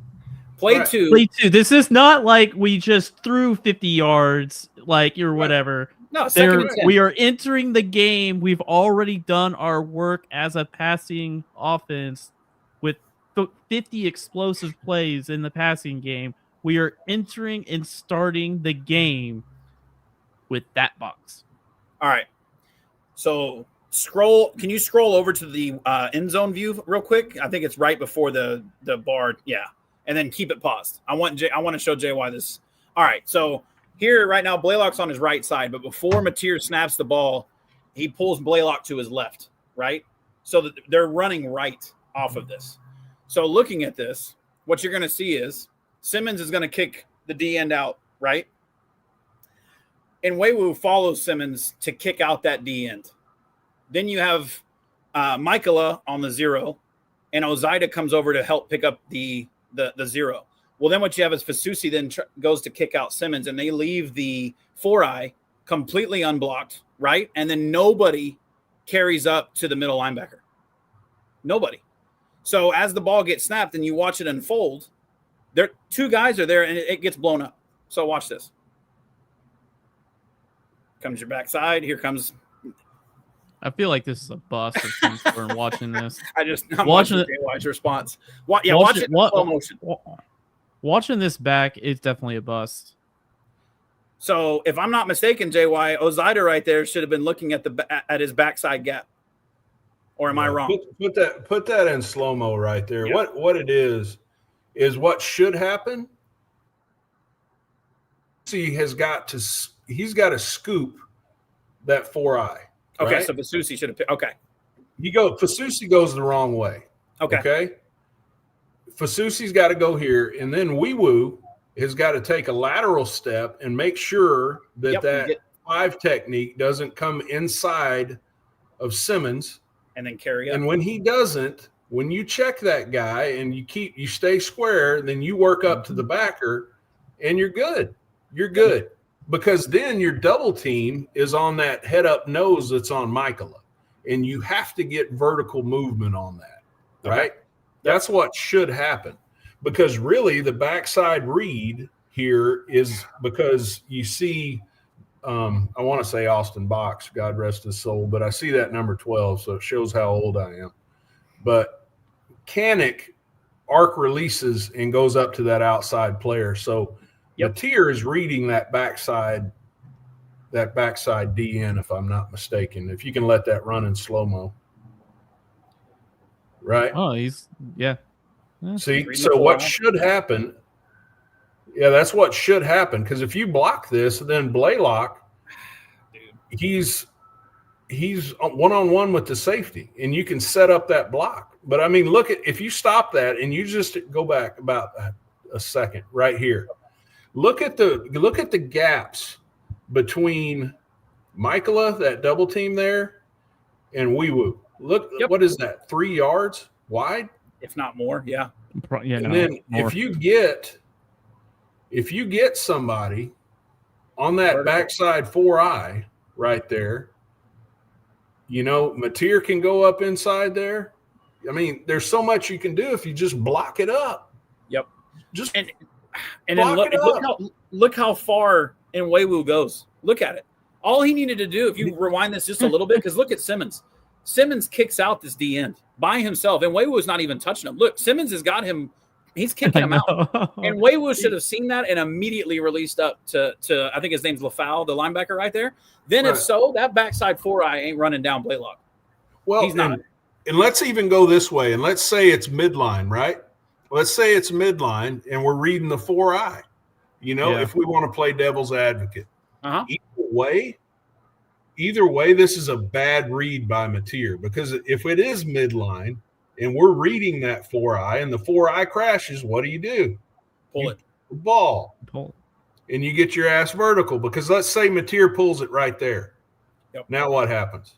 Play Right. 2. Play 2. This is not like we just threw 50 yards, like or whatever. No, second and 10. We are entering the game. We've already done our work as a passing offense with 50 explosive plays in the passing game. We are entering and starting the game with that box. All right. So can you scroll over to the end zone view real quick? I think it's right before the bar. Yeah. And then keep it paused. I want to show JY this. All right. So here right now, Blaylock's on his right side, but before Mateer snaps the ball, he pulls Blaylock to his left, right? So that they're running right off of this. So looking at this, what you're going to see is Simmons is going to kick the D end out, right? And Nwewu follows Simmons to kick out that D end. Then you have Michaela on the 0, and Ozaida comes over to help pick up the 0. Well, then what you have is Fasusi then goes to kick out Simmons, and they leave the 4-eye completely unblocked, right? And then nobody carries up to the middle linebacker. Nobody. So as the ball gets snapped and you watch it unfold, there 2 guys are there, and it gets blown up. So watch this. Comes your backside. Here comes. I feel like this is a bust of some sort in watching this. I'm watching JY's response. Watch it in slow motion. Watching this back is definitely a bust. So if I'm not mistaken, JY, Ozaida right there should have been looking at his backside gap. Or am I wrong? Put that in slow-mo right there. Yep. What it is what should happen. He's got to scoop that 4-eye. Okay, right? so Fasusi should have. Okay. Fasusi goes the wrong way. Okay. Fasusi's got to go here, and then Nwewu has got to take a lateral step and make sure that 5 technique doesn't come inside of Simmons. And then carry up. And when he doesn't, when you check that guy and you stay square, then you work up to the backer, and you're good. You're good. Because then your double team is on that head up nose that's on Michaela. And you have to get vertical movement on that, right? Okay. That's what should happen. Because really the backside read here is because you see, I want to say Austin Box, God rest his soul, but I see that number 12, so it shows how old I am. But Canic arc releases and goes up to that outside player. So Mateer is reading that backside DN, if I'm not mistaken. If you can let that run in slow-mo. Right? Oh, See, so what should happen, that's what should happen. Because if you block this, then Blaylock, he's one-on-one with the safety, and you can set up that block. But, I mean, look at – if you stop that and you just go back about a second right here. Look at the gaps between Michaela, that double team there, and Wee Woo. Look, what is that? 3 yards wide, if not more. Yeah. Yeah, and no, then more. if you get somebody on that Vertical. backside 4-eye right there, Mateer can go up inside there. I mean, there's so much you can do if you just block it up. Yep. Just and then look how far in Weiwu goes. Look at it. All he needed to do, if you rewind this just a little bit, because look at Simmons. Simmons kicks out this D end by himself, and Weiwu is not even touching him. Look, Simmons has got him. He's kicking him out. And Weiwu should have seen that and immediately released up to I think his name's LaFowl, the linebacker right there. Then if so, that backside 4-eye ain't running down Blaylock. Well, he's not. And let's even go this way, and let's say it's midline, right? Let's say it's midline, and we're reading the 4-eye. If we want to play devil's advocate. Uh-huh. Either way, this is a bad read by Mateer, because if it is midline and we're reading that 4-eye and the 4-eye crashes, what do? Pull it. The ball. Pull. And you get your ass vertical, because let's say Mateer pulls it right there. Yep. Now what happens?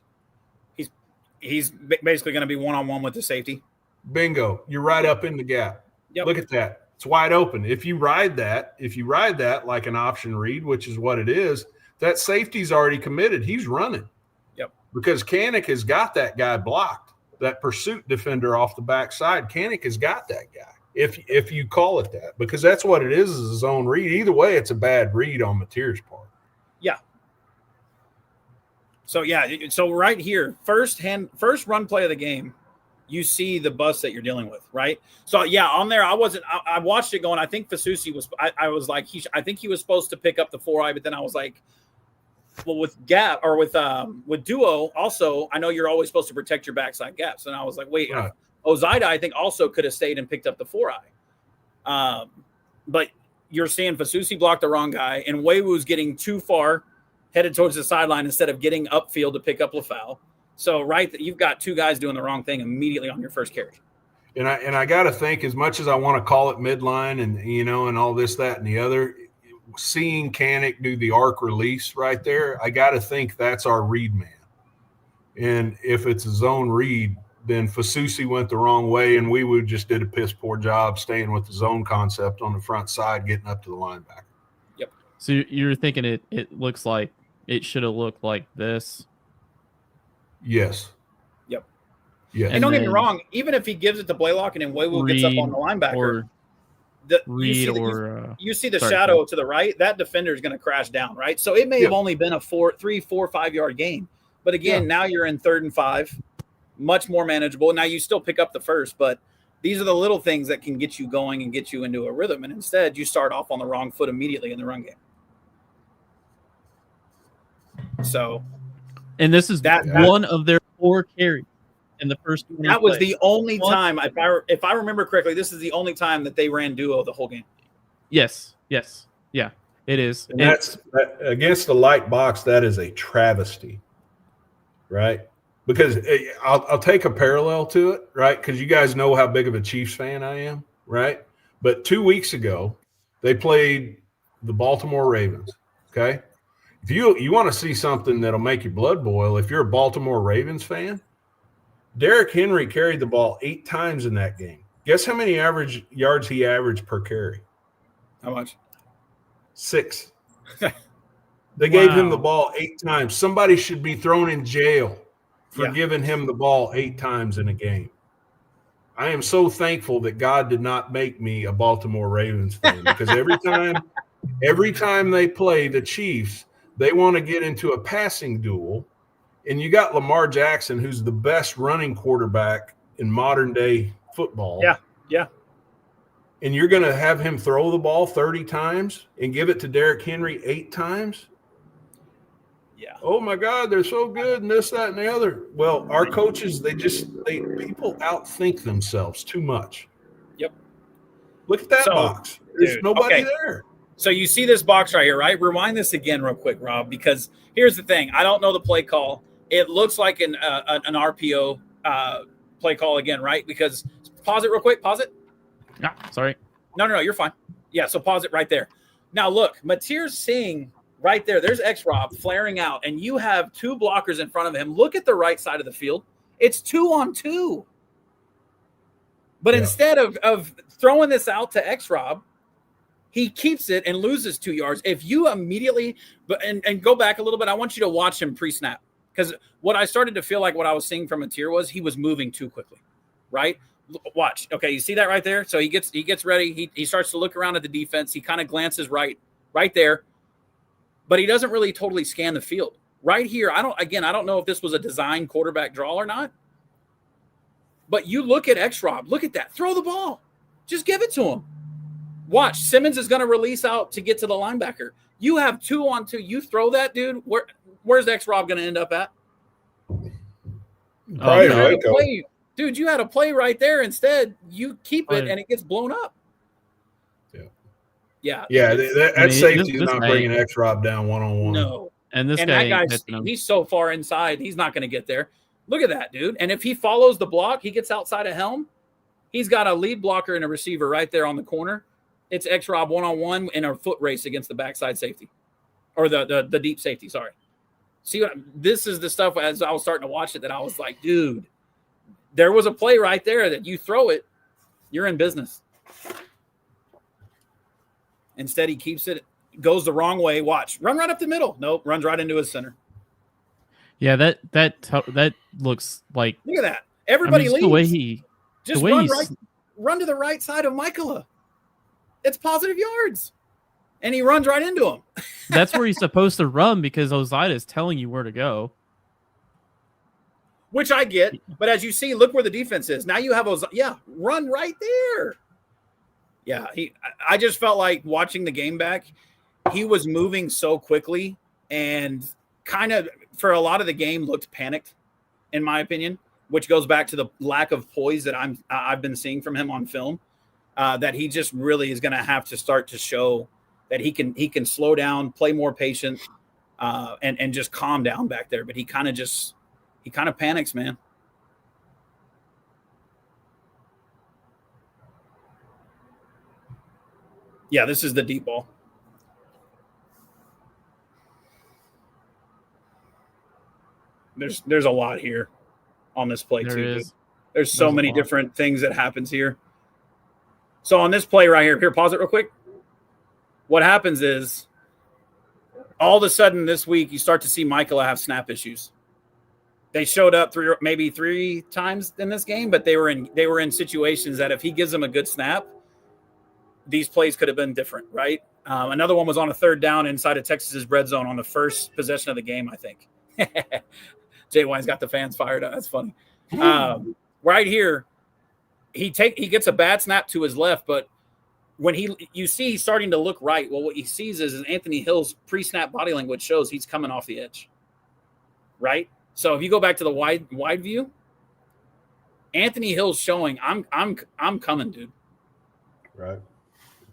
He's basically going to be one-on-one with the safety. Bingo. You're right up in the gap. Yep. Look at that. It's wide open. If you ride that like an option read, which is what it is, that safety's already committed. He's running. Yep. Because Kanik has got that guy blocked. That pursuit defender off the backside, Kanik has got that guy. If you call it that, because that's what it is a zone read. Either way, it's a bad read on Mateer's part. Yeah. So right here, first run play of the game, you see the bus that you're dealing with, right? So yeah, on there, I watched it going. I think Fasusi was. I was like, I think he was supposed to pick up the 4-eye, but then I was like, well, with gap or with duo, also, I know you're always supposed to protect your backside gaps, and I was like, wait, right. Ozaida, I think also could have stayed and picked up the 4-eye, but you're seeing Fasusi block the wrong guy, and Weiwu's getting too far, headed towards the sideline instead of getting upfield to pick up LaFowl. So you've got two guys doing the wrong thing immediately on your first carry. And I got to think, as much as I want to call it midline and and all this, that, and the other, seeing Kanik do the arc release right there, I got to think that's our read man. And if it's a zone read, then Fasusi went the wrong way, and we just did a piss poor job staying with the zone concept on the front side, getting up to the linebacker. Yep. So you're thinking it looks like it should have looked like this. Yes. Yep. Yeah. And don't get me wrong, even if he gives it to Blaylock and then Weiwu gets up on the linebacker, you see the shadow to the right, that defender is going to crash down, right? So it may have only been a 3, 4, 5 yard gain. But again, now you're in 3rd and 5, much more manageable. Now you still pick up the first, but these are the little things that can get you going and get you into a rhythm. And instead, you start off on the wrong foot immediately in the run game. So, and this is one of their 4 carries in the first 20 That was plays. the only time, if I remember correctly, this is the only time that they ran duo the whole game. Yes. Yeah, it is. And that's against the light box. That is a travesty, right? Because I'll take a parallel to it, right? Because you guys know how big of a Chiefs fan I am, right? But 2 weeks ago, they played the Baltimore Ravens, okay? If you want to see something that'll make your blood boil, if you're a Baltimore Ravens fan, Derrick Henry carried the ball 8 times in that game. Guess how many average yards he averaged per carry? How much? 6. They gave him the ball 8 times. Somebody should be thrown in jail for giving him the ball 8 times in a game. I am so thankful that God did not make me a Baltimore Ravens fan, because every time they play the Chiefs, they want to get into a passing duel, and you got Lamar Jackson, who's the best running quarterback in modern day football. Yeah. And you're going to have him throw the ball 30 times and give it to Derrick Henry 8 times? Yeah. Oh my God, they're so good and this, that, and the other. Well, our coaches, people outthink themselves too much. Yep. Look at that box. There's nobody there. So you see this box right here, right? Rewind this again real quick, Rob, because here's the thing. I don't know the play call. It looks like an RPO play call again, right? Because pause it real quick. Pause it. Yeah, sorry. No, you're fine. Yeah, so pause it right there. Now look, Mateer's seeing right there. There's X-Rob flaring out, and you have two blockers in front of him. Look at the right side of the field. It's 2-on-2. But instead of throwing this out to X-Rob, he keeps it and loses 2 yards. If you immediately and go back a little bit, I want you to watch him pre-snap, because what I started to feel like what I was seeing from Mateer was he was moving too quickly, right? Watch. Okay, you see that right there? So he gets ready. He starts to look around at the defense. He kind of glances right there, but he doesn't really totally scan the field. Right here, I don't know if this was a design quarterback draw or not, but you look at X-Rob. Look at that. Throw the ball. Just give it to him. Watch. Simmons is going to release out to get to the linebacker. You have 2-on-2. You throw that, dude. Where's X-Rob going to end up at? Probably Dude, you had a play right there. Instead, you keep it, and it gets blown up. Yeah. That safety is not bringing X-Rob down one-on-one. No. And that guy, he's so far inside, he's not going to get there. Look at that, dude. And if he follows the block, he gets outside of helm. He's got a lead blocker and a receiver right there on the corner. It's X-Rob one-on-one in a foot race against the backside safety, or the deep safety, sorry. See, this is the stuff as I was starting to watch it that I was like, dude, there was a play right there that you throw it, you're in business. Instead, he keeps it, goes the wrong way. Watch, run right up the middle. Nope, runs right into his center. Yeah, that looks like. Look at that. Everybody leaves. The way he just run to the right side of Michaela. It's positive yards, and he runs right into him. That's where he's supposed to run, because Ozida is telling you where to go. Which I get, but as you see, look where the defense is. Now you have Ozida. Yeah, run right there. Yeah, I just felt like watching the game back, he was moving so quickly and kind of for a lot of the game looked panicked, in my opinion, which goes back to the lack of poise that I've been seeing from him on film. That he just really is going to have to start to show that he can slow down, play more patient, and just calm down back there. But he kind of panics, man. Yeah, this is the deep ball. There's a lot here on this play too. There's so many different things that happens here. So on this play right here, pause it real quick. What happens is all of a sudden this week you start to see Michaela have snap issues. They showed up maybe three times in this game, but they were in situations that if he gives them a good snap, these plays could have been different, right? Another one was on a third down inside of Texas's red zone on the first possession of the game, I think. Jay Wine's got the fans fired up. That's funny. Right here, he gets a bad snap to his left, but when you see he's starting to look right, well, what he sees is Anthony Hill's pre-snap body language shows he's coming off the edge, right? So if you go back to the wide view, Anthony Hill's showing I'm coming, dude. Right.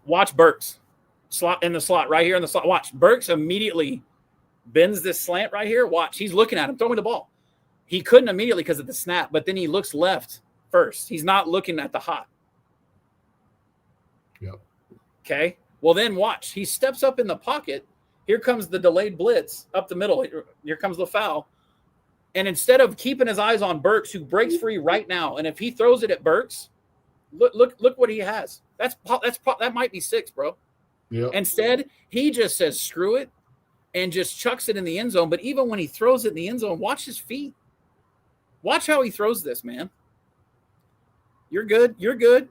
Watch Burks slot right here in the slot. Watch Burks immediately bends this slant right here. Watch, he's looking at him, throw me the ball. He couldn't immediately because of the snap, but then he looks left first. He's not looking at the hot. Yep. Okay. Well, then watch. He steps up in the pocket. Here comes the delayed blitz up the middle. Here comes the foul. And instead of keeping his eyes on Burks, who breaks free right now, and if he throws it at Burks, look what he has. That might be 6, bro. Yep. Instead, he just says screw it and just chucks it in the end zone. But even when he throws it in the end zone, watch his feet. Watch how he throws this, man. You're good. You're good.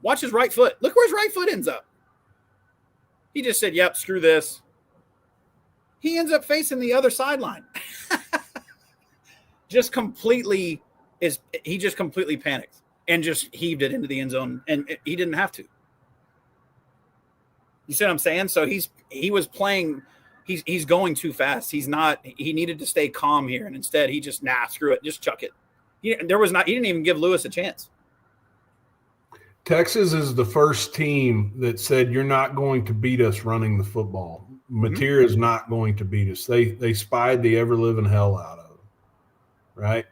Watch his right foot. Look where his right foot ends up. He just said, yep, screw this. He ends up facing the other sideline. He just completely panicked and just heaved it into the end zone, and he didn't have to. You see what I'm saying? So he was playing. He's going too fast. He needed to stay calm here, and instead he just screw it, just chuck it. He didn't even give Lewis a chance. Texas is the first team that said you're not going to beat us running the football. Mateer is not going to beat us. They spied the ever living hell out of it, right?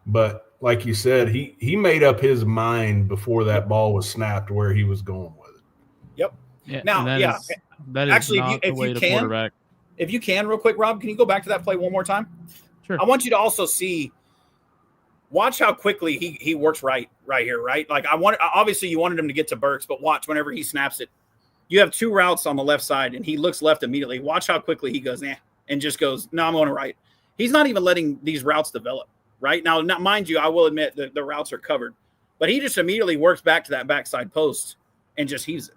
But like you said, he made up his mind before that ball was snapped where he was going with it. Yep. Yeah, Now, that is actually, not the way to quarterback. If you can, real quick, Rob, can you go back to that play one more time? Sure. I want you to also watch how quickly he works right here, right? Like obviously you wanted him to get to Burks, but watch whenever he snaps it. You have two routes on the left side, and he looks left immediately. Watch how quickly he goes, and just goes, no, I'm going to right. He's not even letting these routes develop, right? Now, mind you, I will admit that the routes are covered, but he just immediately works back to that backside post and just heaves it.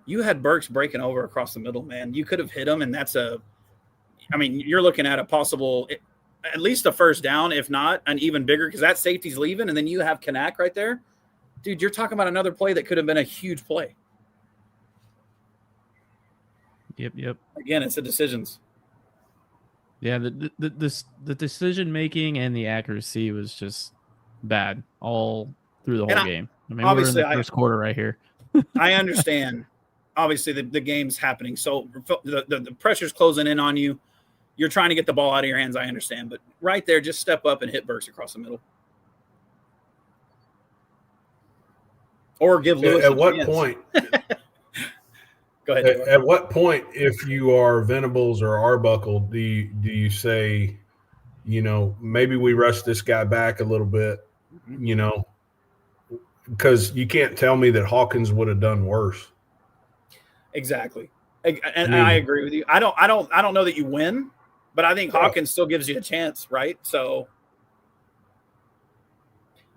You had Burks breaking over across the middle, man. You could have hit him, and you're looking at a possible – at least a first down, if not an even bigger, because that safety's leaving, and then you have Kanak right there. Dude, you're talking about another play that could have been a huge play. Yep. Again, it's the decisions. Yeah, the decision making and the accuracy was just bad all through the whole game. I mean, we're in the first quarter right here. I understand. Obviously, the game's happening, so the pressure's closing in on you. You're trying to get the ball out of your hands, I understand. But right there, just step up and hit Burks across the middle. Or give Lewis at what point? Go ahead. At what point, if you are Venables or Arbuckle, do you say, maybe we rush this guy back a little bit, because you can't tell me that Hawkins would have done worse. Exactly. And I agree with you. I don't know that you win, but I think Hawkins still gives you a chance, right? So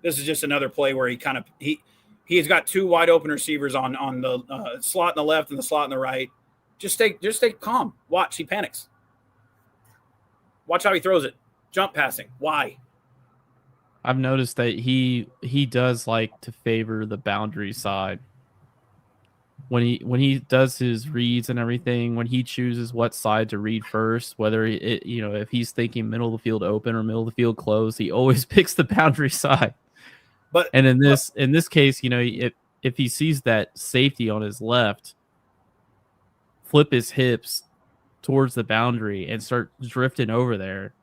this is just another play where he's got two wide open receivers on the slot in the left and the slot in the right. Just stay calm. Watch, he panics. Watch how he throws it. Jump passing. Why? I've noticed that he does like to favor the boundary side. When he does his reads and everything, when he chooses what side to read first, whether if he's thinking middle of the field open or middle of the field closed, he always picks the boundary side. And in this case, if he sees that safety on his left, flip his hips towards the boundary and start drifting over there,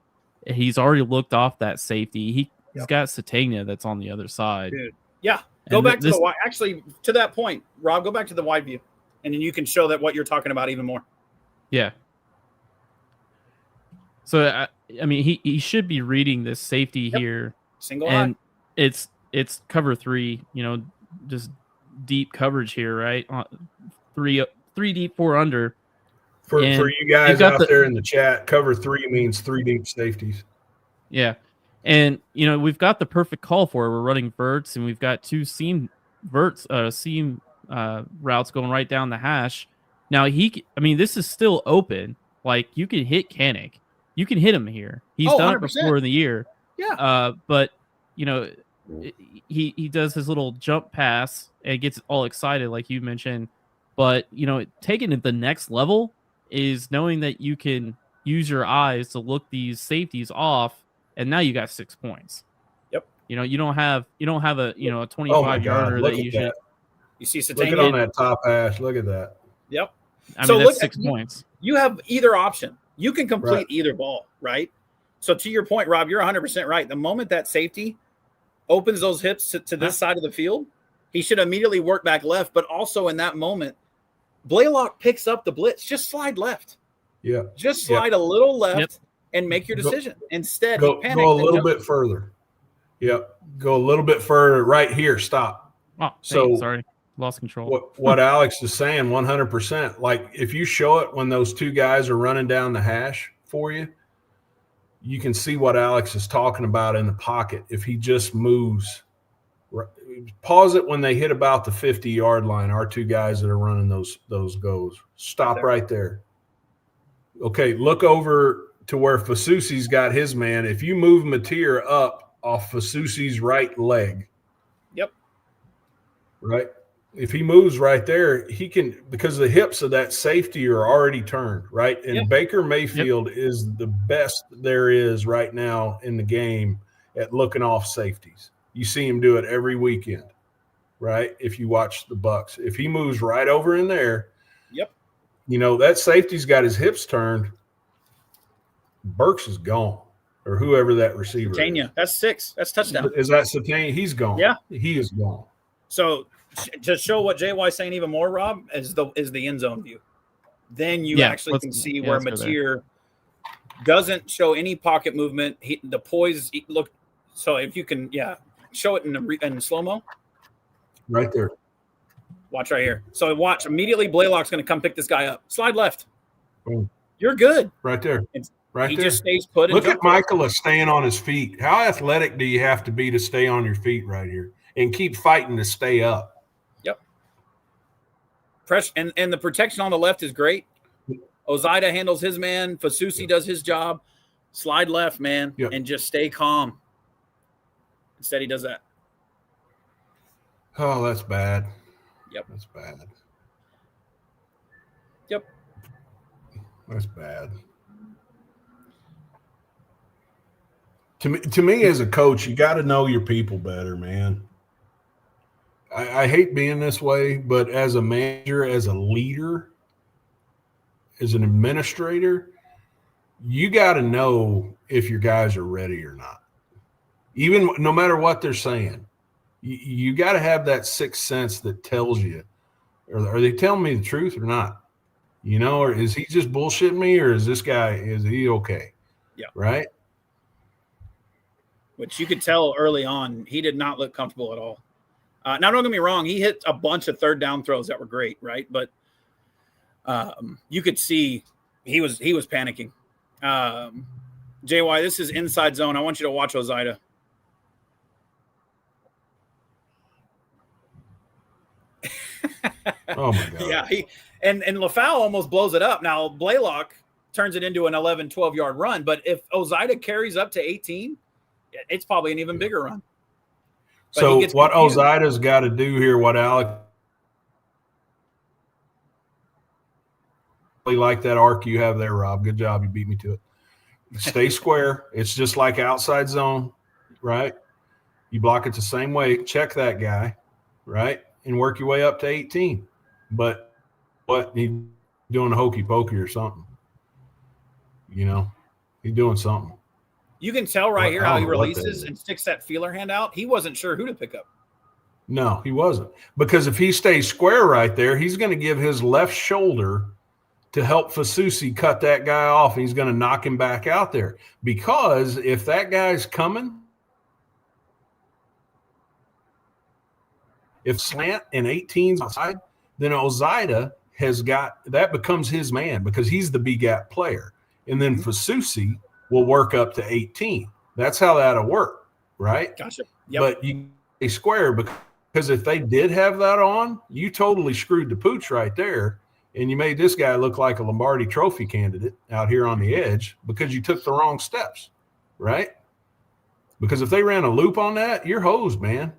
he's already looked off that safety. He's got Satania that's on the other side. Dude. Yeah. Go back to the wide. Actually, to that point, Rob, go back to the wide view, and then you can show that what you're talking about even more. Yeah. So he should be reading this safety here. Single and high. It's cover 3. Just deep coverage here, right? 3 deep, 4 under. For you guys out there in the chat, cover 3 means 3 deep safeties. Yeah. And, we've got the perfect call for it. We're running verts, and we've got 2 seam routes going right down the hash. Now, this is still open. Like, you can hit Kanak. You can hit him here. He's done 100%. It before in the year. Yeah. But, he does his little jump pass and gets all excited, like you mentioned. But, taking it the next level is knowing that you can use your eyes to look these safeties off. And now you got 6 points. Yep. You don't have a 25-yarder that you should. You see Satania? Look at on that top hash. Look at that. Yep. That's 6 points. You have either option. You can complete either ball, right? So to your point, Rob, you're 100% right. The moment that safety opens those hips to this side of the field, he should immediately work back left. But also in that moment, Blaylock picks up the blitz. Just slide left. Yeah. Just slide a little left. And make your decision. Instead, go a little bit further. Yep. Go a little bit further right here. Stop. Oh, sorry. Lost control. What Alex is saying, 100%. Like, if you show it when those 2 guys are running down the hash for you, you can see what Alex is talking about in the pocket. If he just moves, pause it when they hit about the 50-yard line, our 2 guys that are running those goes. Stop right there. Okay, look over to where Fasusi's got his man. If you move Mateer up off Fasusi's right leg, right? If he moves right there, he can, because the hips of that safety are already turned, right? And Baker Mayfield is the best there is right now in the game at looking off safeties. You see him do it every weekend, right? If you watch the Bucs, if he moves right over in there, that safety's got his hips turned. Burks is gone, or whoever that receiver Tanya, is. that's 6. That's touchdown. Is that Satania? He's gone. Yeah. He is gone. So to show what JY is saying even more, Rob, is the end zone view. Then you actually can see where Mateer doesn't show any pocket movement. The poise look. So if you can, show it in slow-mo. Right there. Watch right here. So watch immediately. Blaylock's going to come pick this guy up. Slide left. Boom. You're good. Right there. Right he there. Just stays put. Look at Michaela staying on his feet. How athletic do you have to be to stay on your feet right here and keep fighting to stay up? Yep. Press and the protection on the left is great. Ozida handles his man. Fasusi does his job. Slide left, man, and just stay calm. Instead, he does that. Oh, that's bad. Yep. That's bad. Yep. That's bad. To me, as a coach, you got to know your people better, man. I hate being this way, but as a manager, as a leader, as an administrator, you got to know if your guys are ready or not. Even no matter what they're saying, you got to have that sixth sense that tells you, are they telling me the truth or not? You know, or is he just bullshitting me, or is he okay? Yeah. Right? Which you could tell early on, he did not look comfortable at all. Now, don't get me wrong, he hit a bunch of third down throws that were great, right? But you could see he was panicking. JY, this is inside zone. I want you to watch Ozida. Oh my God. Yeah, and LaFau almost blows it up. Now Blaylock turns it into an 11, 12-yard run, but if Ozida carries up to 18, it's probably an even bigger run. But so what Ozida's got to do here, what Alex like that arc you have there, Rob. Good job. You beat me to it. Stay square. It's just like outside zone, right? You block it the same way. Check that guy, right? And work your way up to 18. But what he's doing a hokey pokey or something. You know, he's doing something. You can tell right here how he releases and sticks that feeler hand out. He wasn't sure who to pick up. No, he wasn't. Because if he stays square right there, he's going to give his left shoulder to help Fasusi cut that guy off. And he's going to knock him back out there. Because if that guy's coming, if slant and 18's outside, then Ozida has got – that becomes his man because he's the B-gap player. And then Fasusi will work up to 18. That's how that'll work, right? Gotcha. Yep. But you stay square because if they did have that on, you totally screwed the pooch right there, and you made this guy look like a Lombardi Trophy candidate out here on the edge because you took the wrong steps, right? Because if they ran a loop on that, you're hosed, man.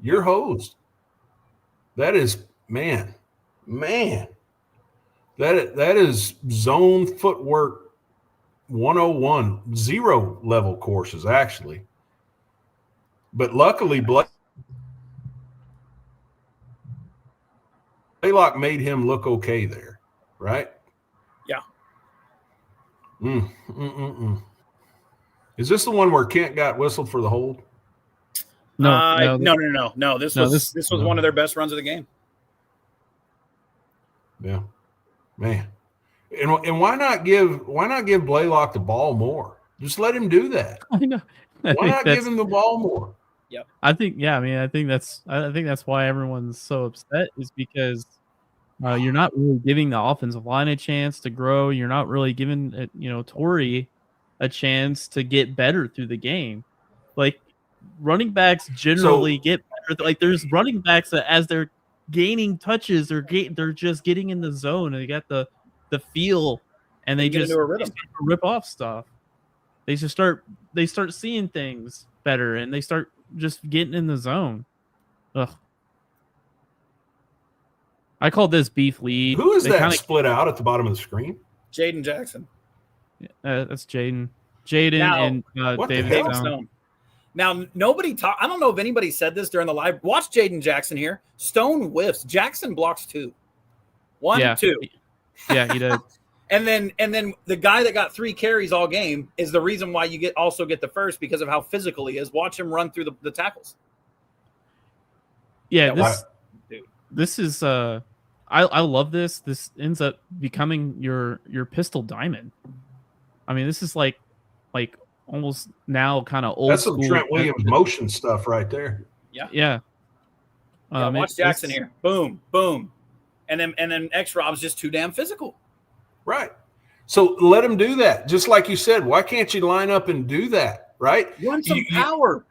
You're hosed. That is, man, that is zone footwork 101, 0 level courses, actually. But luckily, Blaylock made him look okay there, right? Yeah. Is this the one where Kent got whistled for the hold? No. This was one of their best runs of the game. Yeah, man. And why not give Blaylock the ball more? Just let him do that. I know. Why not give him the ball more? Yep. I think that's why everyone's so upset is because you're not really giving the offensive line a chance to grow. You're not really giving Torrey a chance to get better through the game. Like running backs generally get better. Like there's running backs that as they're gaining touches, they're just getting in the zone and they got the feel, and they just rip off stuff. They start seeing things better, and they start just getting in the zone. Ugh. I call this beef lead. Who is that split out at the bottom of the screen? Jaden Jackson. That's Jaden. And David Stone. Now, I don't know if anybody said this during the live. Watch Jaden Jackson here. Stone whiffs. Jackson blocks 2. 1, 2. Yeah, he did. And then the guy that got 3 carries all game is the reason why you also get the first, because of how physical he is. Watch him run through the tackles. Yeah, this is I love this. This ends up becoming your pistol diamond. I mean, this is like almost now kind of old That's school. some Trent Williams motion stuff right there. Yeah. Watch Jackson here. Boom, boom. And then X-Rob's just too damn physical. Right. So let him do that. Just like you said, why can't you line up and do that? Right? Run some power.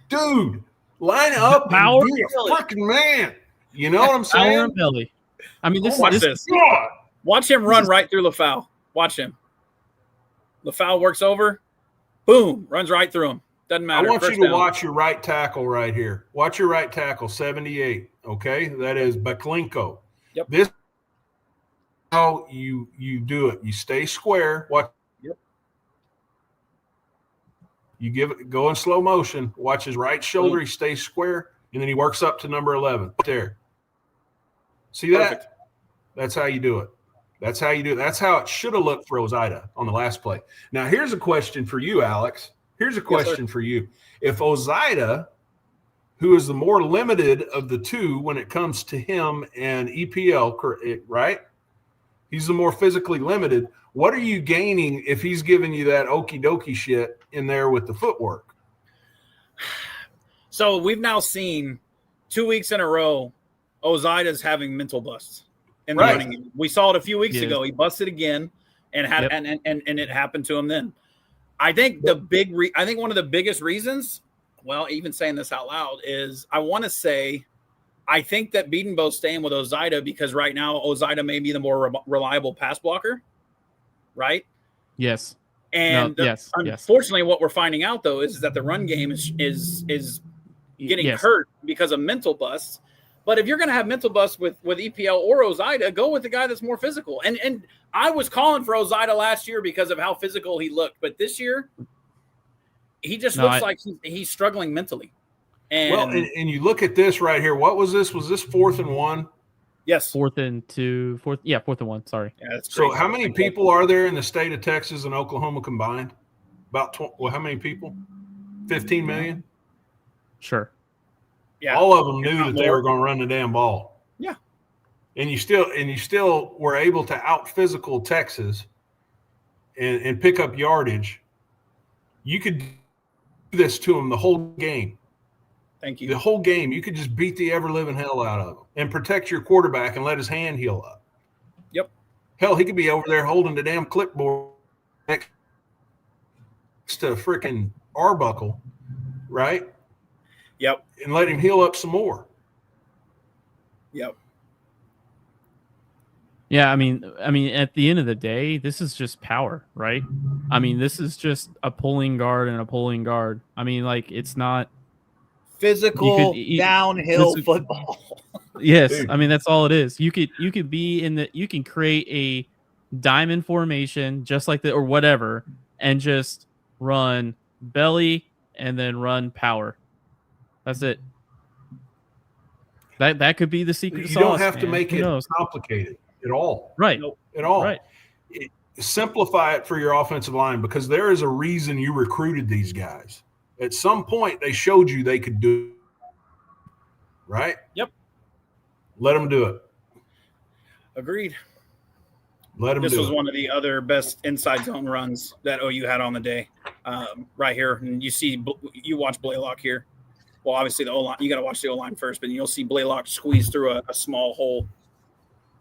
Dude, line up Power and be a freaking man. You know what I'm saying? Power and belly. I mean, Watch this. Watch him run right through LaFau. Watch him. LaFau works over. Boom. Runs right through him. Doesn't matter. I want you to watch your right tackle right here. Watch your right tackle, 78. Okay? That is Baklenko. Yep. This is how you do it. You stay square. Watch. Yep. You give it, go in slow motion. Watch his right shoulder. He stays square, and then he works up to number 11. There. See that? Perfect. That's how you do it. That's how you do it. That's how it should have looked for Ozida on the last play. Now, here's a question for you, Alex. Here's a question for you. If Ozida, who is the more limited of the two when it comes to him and EPL, right? He's the more physically limited. What are you gaining if he's giving you that okie dokie shit in there with the footwork? So we've now seen 2 weeks in a row, Ozida's having mental busts in the running game. We saw it a few weeks ago. He busted again and had and it happened to him then. I think I think one of the biggest reasons, well, even saying this out loud, is I want to say I think that Biedenbo's staying with Ozida because right now Ozida may be the more reliable pass blocker, right? Yes. And unfortunately, what we're finding out though is that the run game is getting hurt because of mental busts. But if you're going to have mental busts with EPL or Ozida, go with the guy that's more physical. And I was calling for Ozida last year because of how physical he looked, but this year he just looks like he's struggling mentally. And you look at this right here. What was this? Was this 4th and 1? Yes. 4th and 1. Sorry. Yeah, that's so how many people are there in the state of Texas and Oklahoma combined? About how many people? 15 million? Sure. Yeah. All of them knew that they were going to run the damn ball. Yeah. And you still were able to out physical Texas and pick up yardage. You could do this to them the whole game. Thank you. The whole game, you could just beat the ever-living hell out of him and protect your quarterback and let his hand heal up. Yep. Hell, he could be over there holding the damn clipboard next to a freaking Arbuckle, right? Yep. And let him heal up some more. Yep. Yeah, I mean, at the end of the day, this is just power, right? I mean, this is just a pulling guard and a pulling guard. I mean, like, it's not physical downhill football. Yes, dude. I mean, that's all it is. You could be you can create a diamond formation just like that or whatever, and just run belly and then run power. That's it. That could be the secret sauce. You don't have to make it complicated at all. Right. At all. Right. Simplify it for your offensive line because there is a reason you recruited these guys. At some point, they showed you they could do it. Right? Yep. Let them do it. Agreed. Let them do it. This was one of the other best inside zone runs that OU had on the day. Right here. And you watch Blaylock here. Well, obviously the O-line, you got to watch the O-line first, but you'll see Blaylock squeeze through a small hole.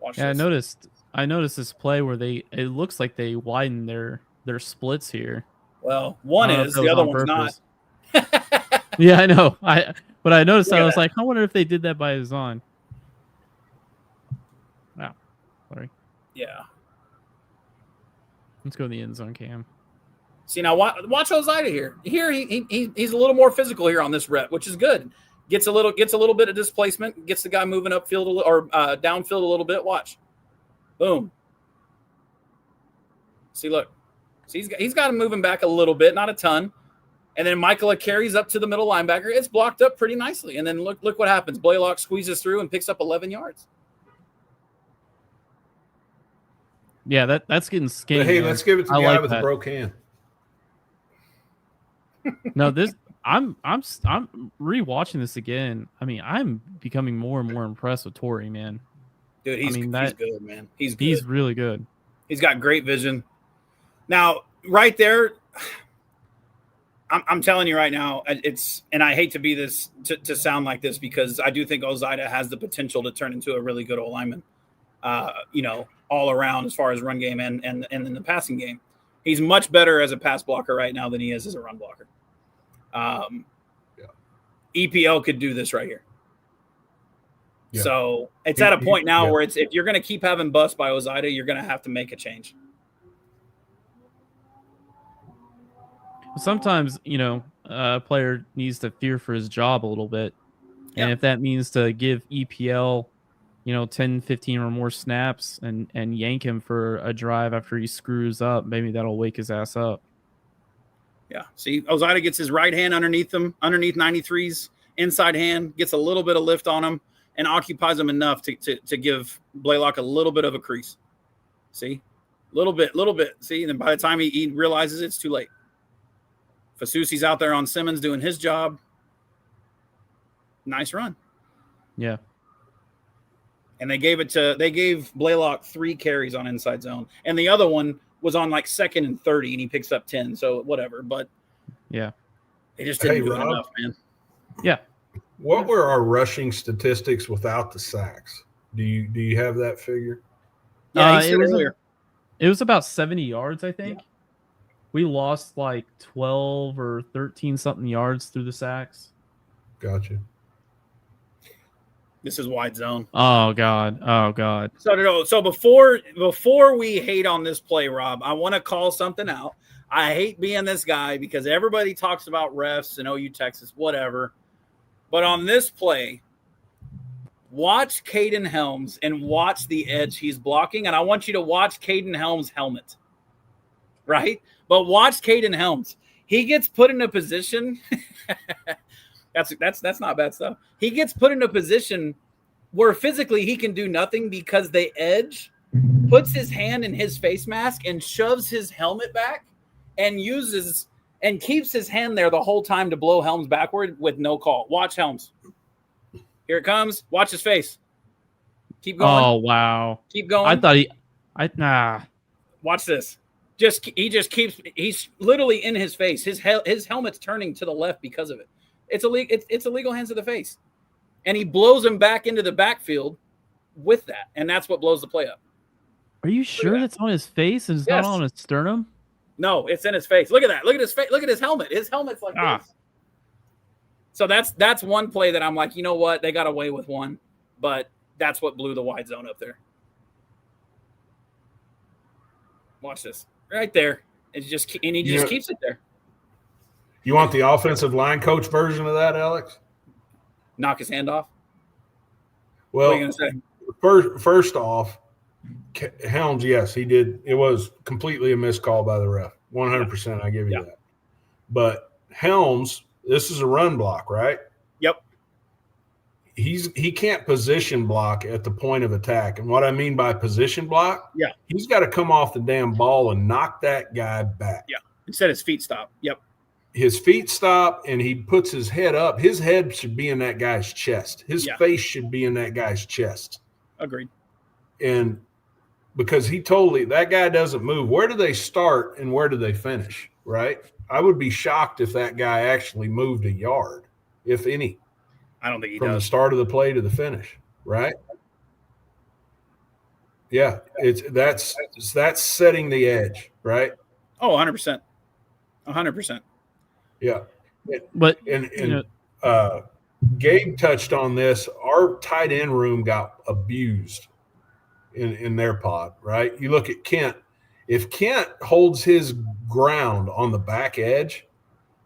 Watch this. I noticed this play where it looks like they widened their splits here. Well, one is, the other one's not. Yeah, I know. But I noticed I was like, I wonder if they did that by design. Wow. Sorry. Yeah. Let's go to the end zone cam. See, now watch Ozida here. Here he's a little more physical here on this rep, which is good. Gets a little bit of displacement, gets the guy moving upfield or downfield a little bit. Watch. Boom. See, look. See, he's got him moving back a little bit, not a ton. And then Michaela carries up to the middle linebacker. It's blocked up pretty nicely. And then look what happens. Blaylock squeezes through and picks up 11 yards. Yeah, that's getting skinny. But hey, man. let's give it to the I guy like with the that. broke hand. No, this I'm rewatching this again. I mean, I'm becoming more and more impressed with Torrey, man. Dude, he's mean, he's good, man. He's good. He's really good. He's got great vision. Now, right there, I'm telling you right now, and I hate to be this to sound like this because I do think Ozida has the potential to turn into a really good lineman. All around as far as run game and in the passing game. He's much better as a pass blocker right now than he is as a run blocker. EPL could do this right here. Yeah. So it's at a point now where if you're going to keep having bust by Ozida, you're going to have to make a change. Sometimes, a player needs to fear for his job a little bit. And if that means to give EPL, 10, 15 or more snaps and yank him for a drive after he screws up, maybe that'll wake his ass up. Yeah. See, Ozida gets his right hand underneath 93's inside hand, gets a little bit of lift on him, and occupies him enough to give Blaylock a little bit of a crease. See? Little bit. See? And then by the time he realizes it's too late. Fasusi's out there on Simmons doing his job. Nice run. Yeah. And they gave Blaylock 3 carries on inside zone. And the other one was on like 2nd and 30, and he picks up 10. So whatever. But yeah, they just didn't do enough, man. Yeah. What were our rushing statistics without the sacks? Do you have that figure? Yeah, it was about 70 yards, I think. Yeah. We lost like 12 or 13 something yards through the sacks. Gotcha. This is wide zone. Oh God. So before we hate on this play, Rob, I want to call something out. I hate being this guy because everybody talks about refs and OU Texas, whatever. But on this play, watch Caden Helms and watch the edge he's blocking. And I want you to watch Caden Helms' helmet. Right? But watch Caden Helms. He gets put in a position. That's not bad stuff. He gets put in a position where physically he can do nothing because the edge puts his hand in his face mask and shoves his helmet back and keeps his hand there the whole time to blow Helms backward with no call. Watch Helms. Here it comes. Watch his face. Keep going. Oh, wow. Keep going. I thought Watch this. He's literally in his face. His helmet's turning to the left because of it. It's illegal hands to the face. And he blows him back into the backfield with that. And that's what blows the play up. Are you sure that's on his face and it's not on his sternum? No, it's in his face. Look at that. Look at his face. Look at his helmet. His helmet's like this. So that's one play that I'm like, you know what? They got away with one. But that's what blew the wide zone up there. Watch this. Right there. He just keeps it there. You want the offensive line coach version of that, Alex? Knock his hand off? Well, what are you going to say? First off, Helms, yes, he did. It was completely a missed call by the ref. 100%, I give you that. But Helms, this is a run block, right? Yep. He can't position block at the point of attack. And what I mean by position block, he's got to come off the damn ball and knock that guy back. Yeah. Instead his feet stop. Yep. His feet stop and he puts his head up. His head should be in that guy's chest. His face should be in that guy's chest. Agreed. And because that guy doesn't move. Where do they start and where do they finish, right? I would be shocked if that guy actually moved a yard, if any. I don't think he does. From the start of the play to the finish, right? Yeah, that's setting the edge, right? Oh, 100%. 100%. Yeah. But Gabe touched on this. Our tight end room got abused in their pod, right? You look at Kent. If Kent holds his ground on the back edge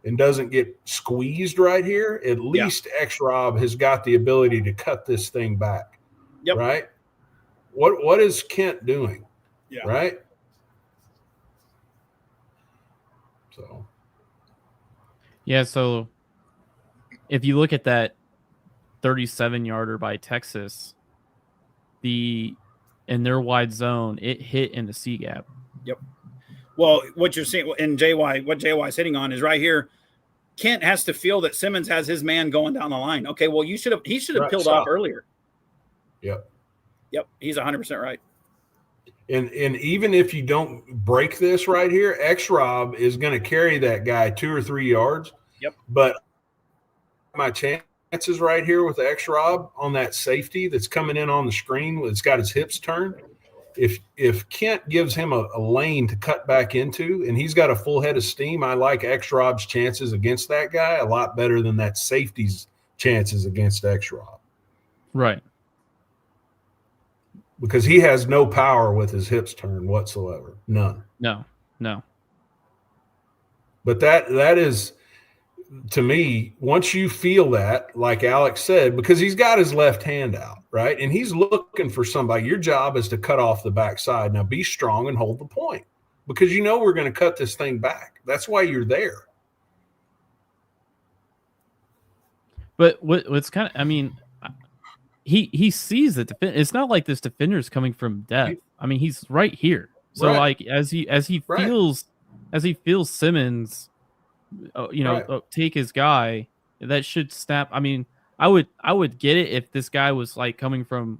and doesn't get squeezed right here, at least X-Rob has got the ability to cut this thing back. Yep. Right? What is Kent doing? Yeah. Right? So. Yeah, so if you look at that 37-yarder by Texas, the in their wide zone, it hit in the C gap. Yep. Well, what you're seeing in JY, what JY is hitting on is right here. Kent has to feel that Simmons has his man going down the line. Okay, well, he should have peeled off earlier. Yep. Yep, he's 100% right. And even if you don't break this right here, X-Rob is going to carry that guy 2 or 3 yards. Yep. But my chances right here with X-Rob on that safety that's coming in on the screen, it's got his hips turned. If Kent gives him a lane to cut back into and he's got a full head of steam, I like X-Rob's chances against that guy a lot better than that safety's chances against X-Rob. Right. Because he has no power with his hips turned whatsoever. None. No. But that is, to me, once you feel that, like Alex said, because he's got his left hand out, right? And he's looking for somebody. Your job is to cut off the backside. Now be strong and hold the point because you know we're going to cut this thing back. That's why you're there. But what's kind of, I mean, he sees the defense. It's not like this defender's coming from depth. I mean, he's right here. So like as he feels Simmons, take his guy, that should snap. I mean, I would get it if this guy was like coming from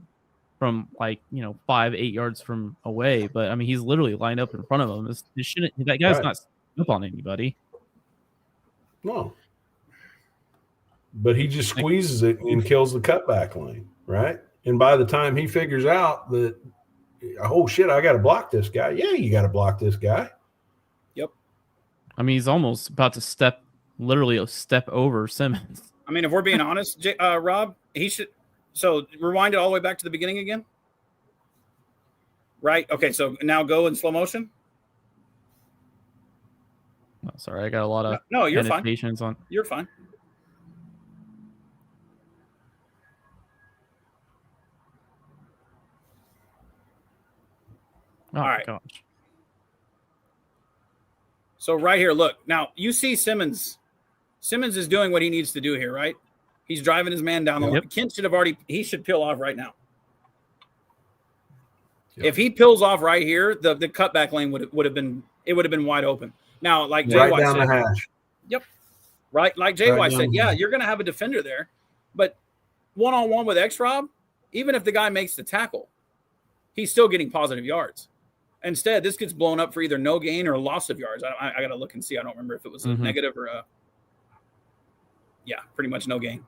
like 5-8 yards from away. But I mean, he's literally lined up in front of him. That guy's not up on anybody. No. But he just squeezes it and kills the cutback lane, right? And by the time he figures out that, oh, shit, I got to block this guy. Yeah, you got to block this guy. Yep. I mean, he's almost about to step over Simmons. I mean, if we're being honest, Rob, he should – so rewind it all the way back to the beginning again. Right? Okay, so now go in slow motion. Oh, sorry, I got a lot of you're fine. On. You're fine. Oh, all right. Gosh. So right here, look. Now, you see Simmons. Simmons is doing what he needs to do here, right? He's driving his man down the line. Kent he should peel off right now. Yep. If he peels off right here, the cutback lane would have been wide open. Now, like JY right down said, the hash. Yep. Right, like JY said, you're going to have a defender there, but one-on-one with X-Rob, even if the guy makes the tackle, he's still getting positive yards. Instead, this gets blown up for either no gain or loss of yards. I got to look and see. I don't remember if it was a negative or a pretty much no gain.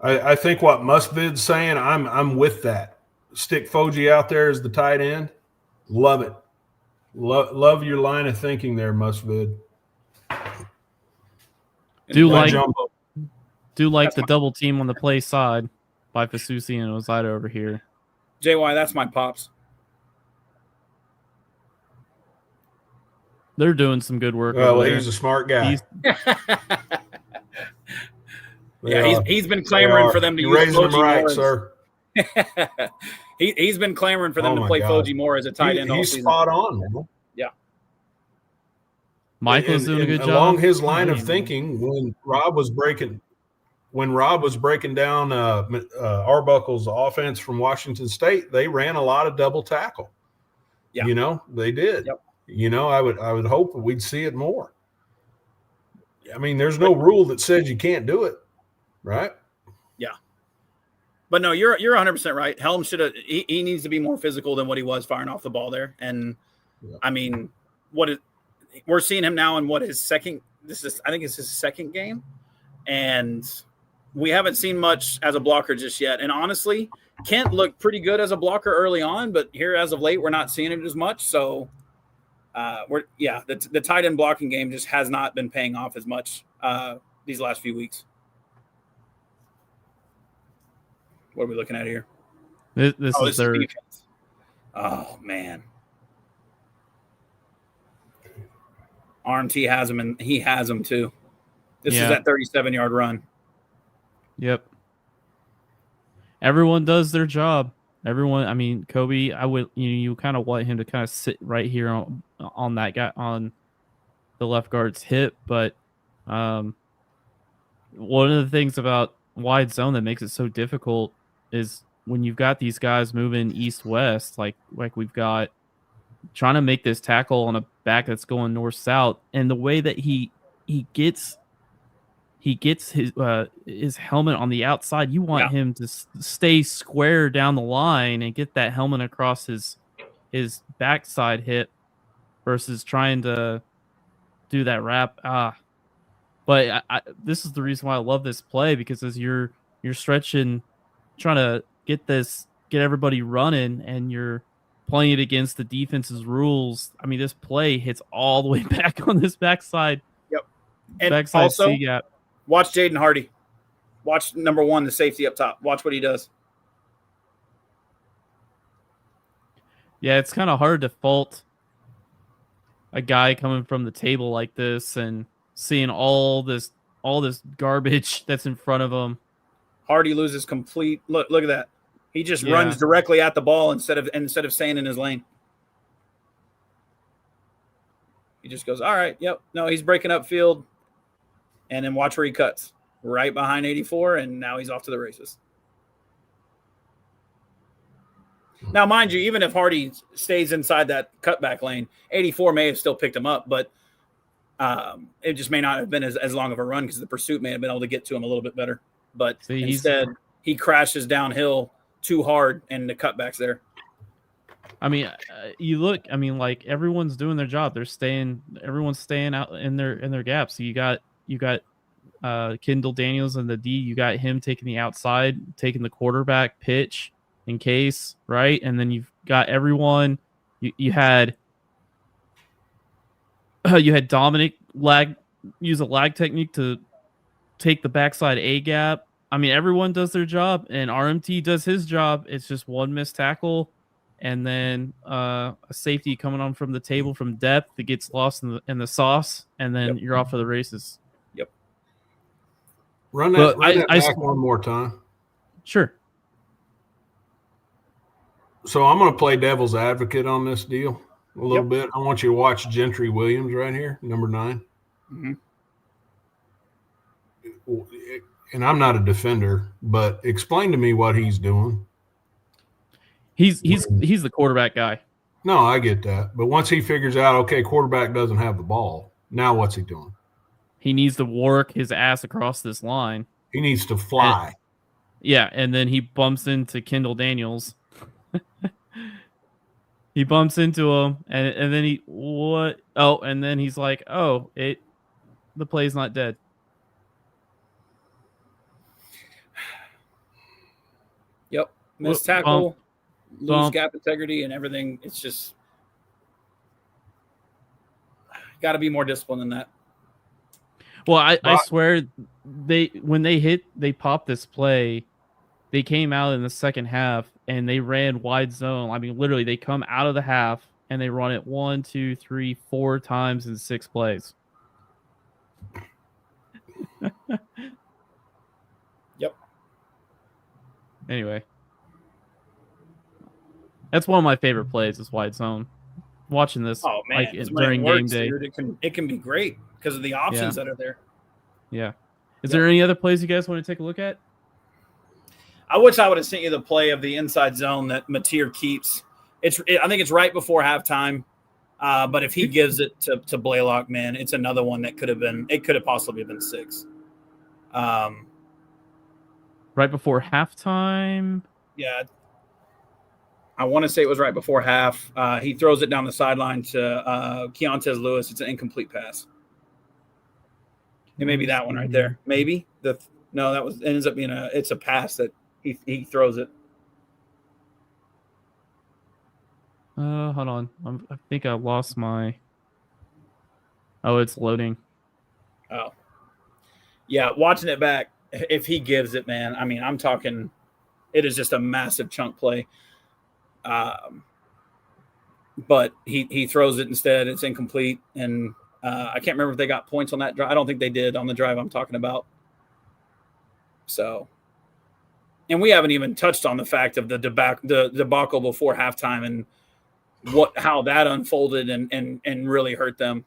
I think what Musvid's saying, I'm with that. Stick Foji out there as the tight end. Love it. Love your line of thinking there, Musvid. Do like the double team on the play side by Fasusi and Ozida over here. JY, that's my pops. They're doing some good work. Well, he's a smart guy. He's been clamoring for them to use raising them right, more sir. He's been clamoring for them to play Foji more as a tight end. He's spot on, man. Yeah. Michael's doing a good job. Along his line of thinking, when Rob was breaking down Arbuckle's offense from Washington State, they ran a lot of double tackle. Yeah. They did. Yep. I would hope that we'd see it more. I mean, there's no rule that says you can't do it, right? Yeah. But no, you're 100% right. Helm should have. He needs to be more physical than what he was firing off the ball there. And I mean, we're seeing him now in his second. I think it's his second game, and we haven't seen much as a blocker just yet. And honestly, Kent looked pretty good as a blocker early on, but here as of late, we're not seeing it as much. So, the tight end blocking game just has not been paying off as much these last few weeks. What are we looking at here? This is their defense. Oh man, RMT has him, and he has him too. This is that 37-yard run. Yep. Everyone does their job. Everyone. I mean, Kobe. I would. You kind of want him to kind of sit right here on that guy on the left guard's hip, but one of the things about wide zone that makes it so difficult is when you've got these guys moving east-west, like we've got trying to make this tackle on a back that's going north-south, and the way that he gets his helmet on the outside, you want him to stay square down the line and get that helmet across his backside hip versus trying to do that wrap. But this is the reason why I love this play, because as you're stretching, trying to get everybody running, and you're playing it against the defense's rules. I mean, this play hits all the way back on this backside. Yep. And backside also, C gap. Watch Jaden Hardy. Watch number 1, the safety up top. Watch what he does. Yeah, it's kind of hard to fault a guy coming from the table like this and seeing all this garbage that's in front of him. Hardy loses complete. Look at that. He just runs directly at the ball instead of staying in his lane. He just goes, all right, yep. No, he's breaking up field. And then watch where he cuts. Right behind 84, and now he's off to the races. Now, mind you, even if Hardy stays inside that cutback lane, 84 may have still picked him up, but it just may not have been as long of a run because the pursuit may have been able to get to him a little bit better. But instead, he crashes downhill too hard, and the cutback's there. I mean, you look. I mean, like everyone's doing their job. Everyone's staying out in their gaps. So you got Kendall Daniels in the D. You got him taking the outside, taking the quarterback pitch in case, right? And then you've got everyone. You had Dominic use a lag technique to take the backside A gap. I mean, everyone does their job, and RMT does his job. It's just one missed tackle, and then a safety coming on from the table from depth that gets lost in the sauce, and then you're off for the races. Yep. Run that back one more time. Sure. So I'm going to play devil's advocate on this deal a little bit. I want you to watch Gentry Williams right here, number 9. Mm-hmm. And I'm not a defender, but explain to me what he's doing. He's the quarterback guy. No, I get that. But once he figures out, okay, quarterback doesn't have the ball, now what's he doing? He needs to work his ass across this line. He needs to fly. And then he bumps into Kendall Daniels. He bumps into him, and then and then he's like, the play's not dead. Yep. Missed tackle, lose gap integrity, and everything. It's just got to be more disciplined than that. Well, I swear when they popped this play, they came out in the second half and they ran wide zone. I mean, literally, they come out of the half and they run it 1, 2, 3, 4 times in 6 plays. Yep. Anyway, that's one of my favorite plays is wide zone. Watching this during game day, dude, it can be great because of the options that are there. Yeah. Is there any other plays you guys want to take a look at? I wish I would have sent you the play of the inside zone that Mateer keeps. I think it's right before halftime. But if he gives it to Blaylock, man, it's another one that could have possibly been 6. Right before halftime? Yeah. I want to say it was right before half. He throws it down the sideline to Keontez Lewis. It's an incomplete pass. It may be that one right there. Maybe. It ends up being it's a pass that he throws it. Hold on. I think I lost my. Oh, it's loading. Oh, yeah. Watching it back, if he gives it, man. I mean, I'm talking. It is just a massive chunk play. But he throws it instead. It's incomplete, and I can't remember if they got points on that drive. I don't think they did on the drive I'm talking about. So, and we haven't even touched on the fact of the debacle before halftime and how that unfolded and really hurt them.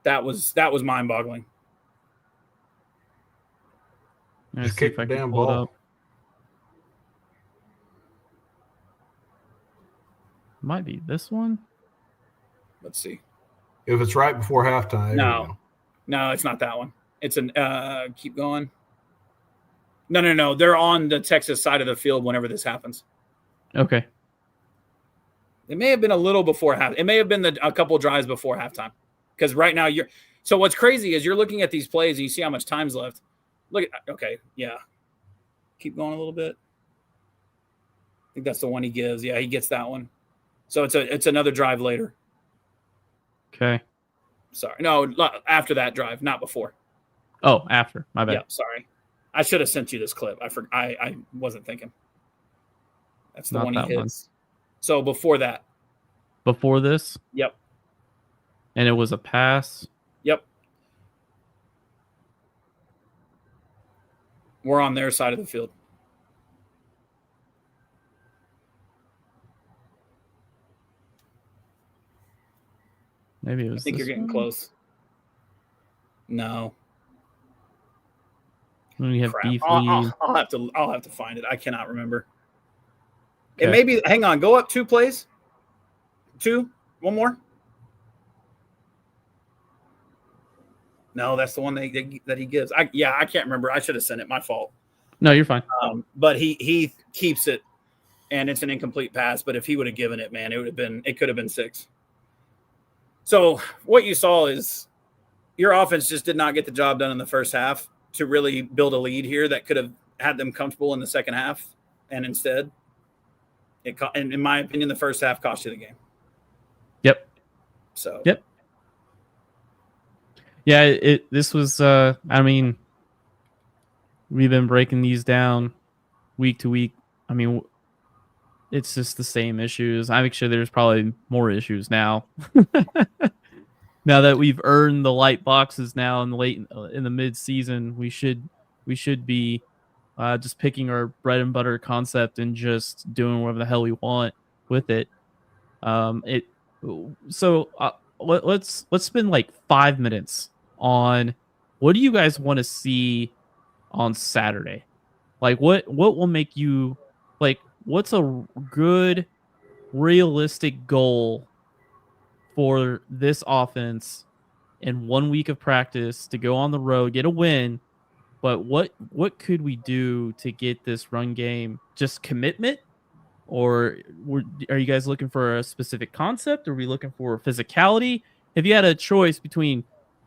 That was mind-boggling. Just kick the damn ball. might be this one. Let's see. If it's right before halftime, No, it's not that one. It's an keep going. No. They're on the Texas side of the field whenever this happens. Okay. It may have been a little before half. It may have been a couple drives before halftime. Because right now so what's crazy is you're looking at these plays and you see how much time's left. Okay, yeah. Keep going a little bit. I think that's the one he gives. Yeah, he gets that one. So it's another drive later. Okay. Sorry. No, after that drive, not before. Oh, after. My bad. Yeah, sorry. I should have sent you this clip. I wasn't thinking. That's the Not one that he hits. one. So before that. Before this? Yep. And it was a pass? Yep. We're on their side of the field. Maybe it was I think you're getting close. No. When you have Crap. beef lead. I'll have to find it. I cannot remember. Okay. It may be. Hang on. Go up 2 plays. 2. One more. No, that's the one that he gives. I can't remember. I should have sent it. My fault. No, you're fine. But he keeps it, and it's an incomplete pass. But if he would have given it, man, it could have been 6. So what you saw is your offense just did not get the job done in the first half to really build a lead here that could have had them comfortable in the second half, and instead, and in my opinion, the first half cost you the game. Yep. So. Yep. Yeah, this was I mean, we've been breaking these down week to week. I mean, it's just the same issues. I'm sure there's probably more issues now. Now that we've earned the light boxes now in the mid season, we should be just picking our bread and butter concept and just doing whatever the hell we want with it. Let's spend like 5 minutes on what do you guys want to see on Saturday? Like what will make you like what's a good realistic goal for this offense in 1 week of practice to go on the road, get a win, but what could we do to get this run game? Just commitment? Or are you guys looking for a specific concept? Are we looking for physicality? If you had a choice between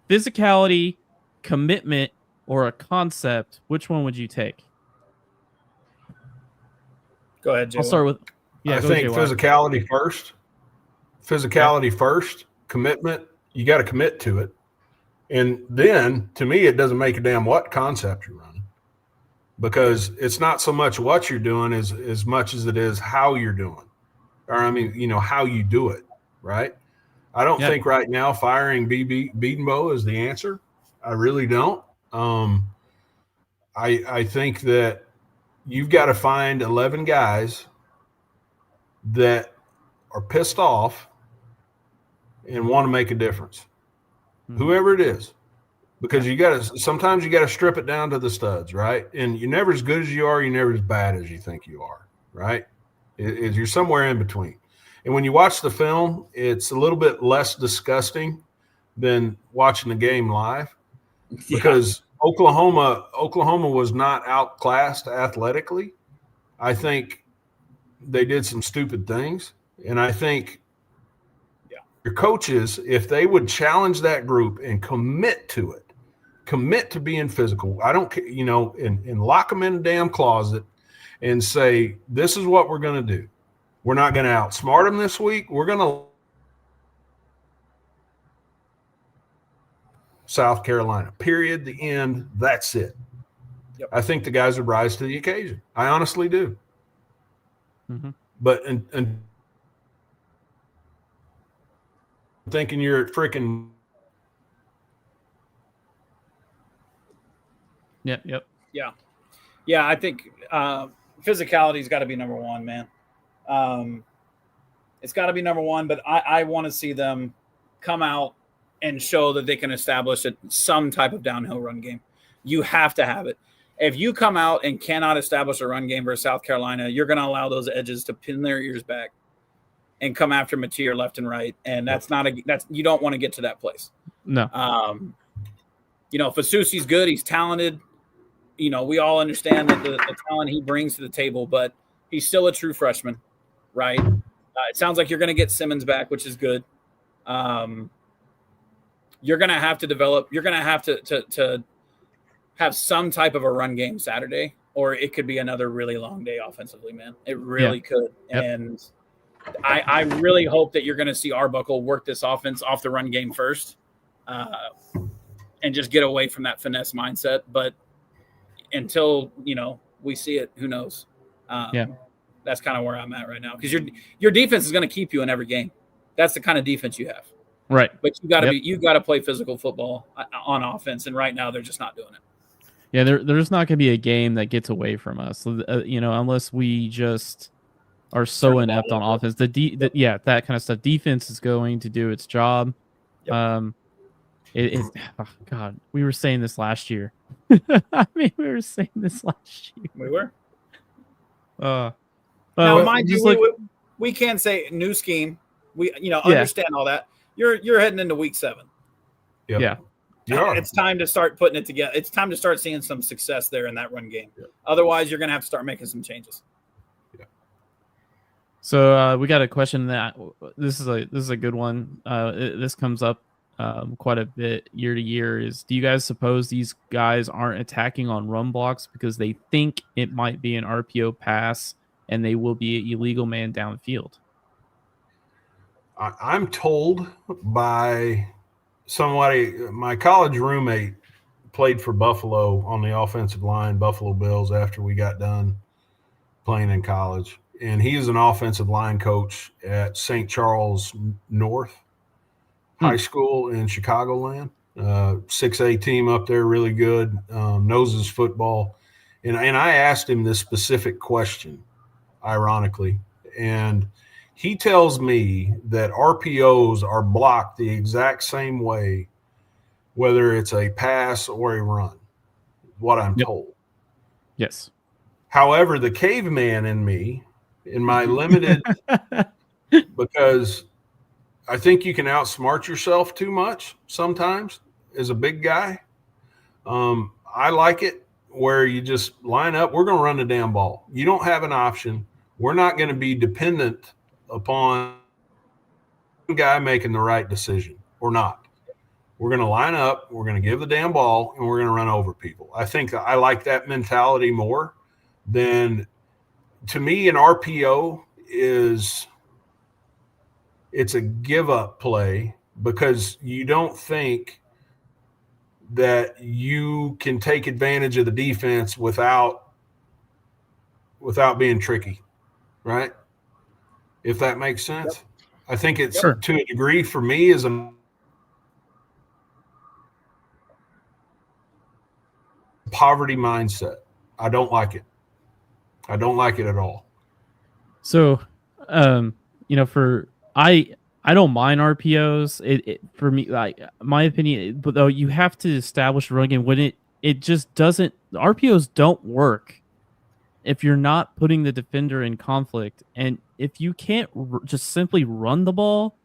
physicality, commitment, or a concept, which one would you take? Go ahead, Jay. I'll start with. I think physicality first. Physicality first. Commitment. You got to commit to it, and then to me, it doesn't make a damn what concept you're running, because it's not so much what you're doing as much as it is how you're doing, or how you do it. Right. I don't think right now firing Beatonbow is the answer. I really don't. I think that you've got to find 11 guys that are pissed off and want to make a difference, whoever it is, because sometimes you got to strip it down to the studs, right? And you're never as good as you are. You're never as bad as you think you are, right? You're somewhere in between. And when you watch the film, it's a little bit less disgusting than watching the game live, because Oklahoma was not outclassed athletically. I think they did some stupid things, and I think your coaches, if they would challenge that group and commit to it, commit to being physical, I don't care, and lock them in a damn closet and say, this is what we're going to do. We're not going to outsmart them this week. We're going to South Carolina, period, the end, that's it. Yep. I think the guys would rise to the occasion. I honestly do. Mm-hmm. But and thinking you're at freaking. Yep. Yeah. I think physicality's got to be number one, man. It's got to be number one. But I want to see them come out and show that they can establish some type of downhill run game. You have to have it. If you come out and cannot establish a run game versus South Carolina, you're going to allow those edges to pin their ears back. and come after Mateer left and right. And that's you don't want to get to that place. No. Fasusi's good. He's talented. We all understand that the talent he brings to the table, but he's still a true freshman, right? It sounds like you're going to get Simmons back, which is good. You're going to have to develop. You're going to have to have some type of a run game Saturday, or it could be another really long day offensively, man. It really could. Yep. And I really hope that you're going to see Arbuckle work this offense off the run game first, and just get away from that finesse mindset. But until we see it, who knows? That's kind of where I'm at right now, because your defense is going to keep you in every game. That's the kind of defense you have, right? But you got to play physical football on offense, and right now they're just not doing it. Yeah, there's not going to be a game that gets away from us, unless we just are so inept on offense. That kind of stuff. Defense is going to do its job. Yep. God, we were saying this last year. We were saying this last year. We were. Now, mind you, we can't say new scheme. We, understand all that. You're heading into week 7. Yep. Yeah. It's time to start putting it together. It's time to start seeing some success there in that run game. Yep. Otherwise, you're going to have to start making some changes. Yeah. So we got a question that this is a good one. This comes up quite a bit year to year. Is, do you guys suppose these guys aren't attacking on run blocks because they think it might be an RPO pass and they will be an illegal man downfield? I'm told by somebody, my college roommate played for Buffalo on the offensive line, Buffalo Bills, after we got done playing in college. And he is an offensive line coach at St. Charles North High School in Chicagoland. 6A team up there, really good, knows his football. And I asked him this specific question, ironically, and he tells me that RPOs are blocked the exact same way, whether it's a pass or a run, what I'm told. Yes. However, the caveman in me, in my limited, because I think you can outsmart yourself too much sometimes as a big guy. I like it where you just line up. We're going to run the damn ball. You don't have an option. We're not going to be dependent upon one guy making the right decision or not. We're going to line up. We're going to give the damn ball, and we're going to run over people. I think I like that mentality more than, to me, an RPO is – it's a give-up play because you don't think that you can take advantage of the defense without being tricky, right? If that makes sense. Yep. I think it's, to a degree, for me, is a poverty mindset. I don't like it. I don't like it at all. So, I don't mind RPOs. It for me, like, my opinion, but though you have to establish a run game when it just doesn't. RPOs don't work if you're not putting the defender in conflict, and if you can't just simply run the ball,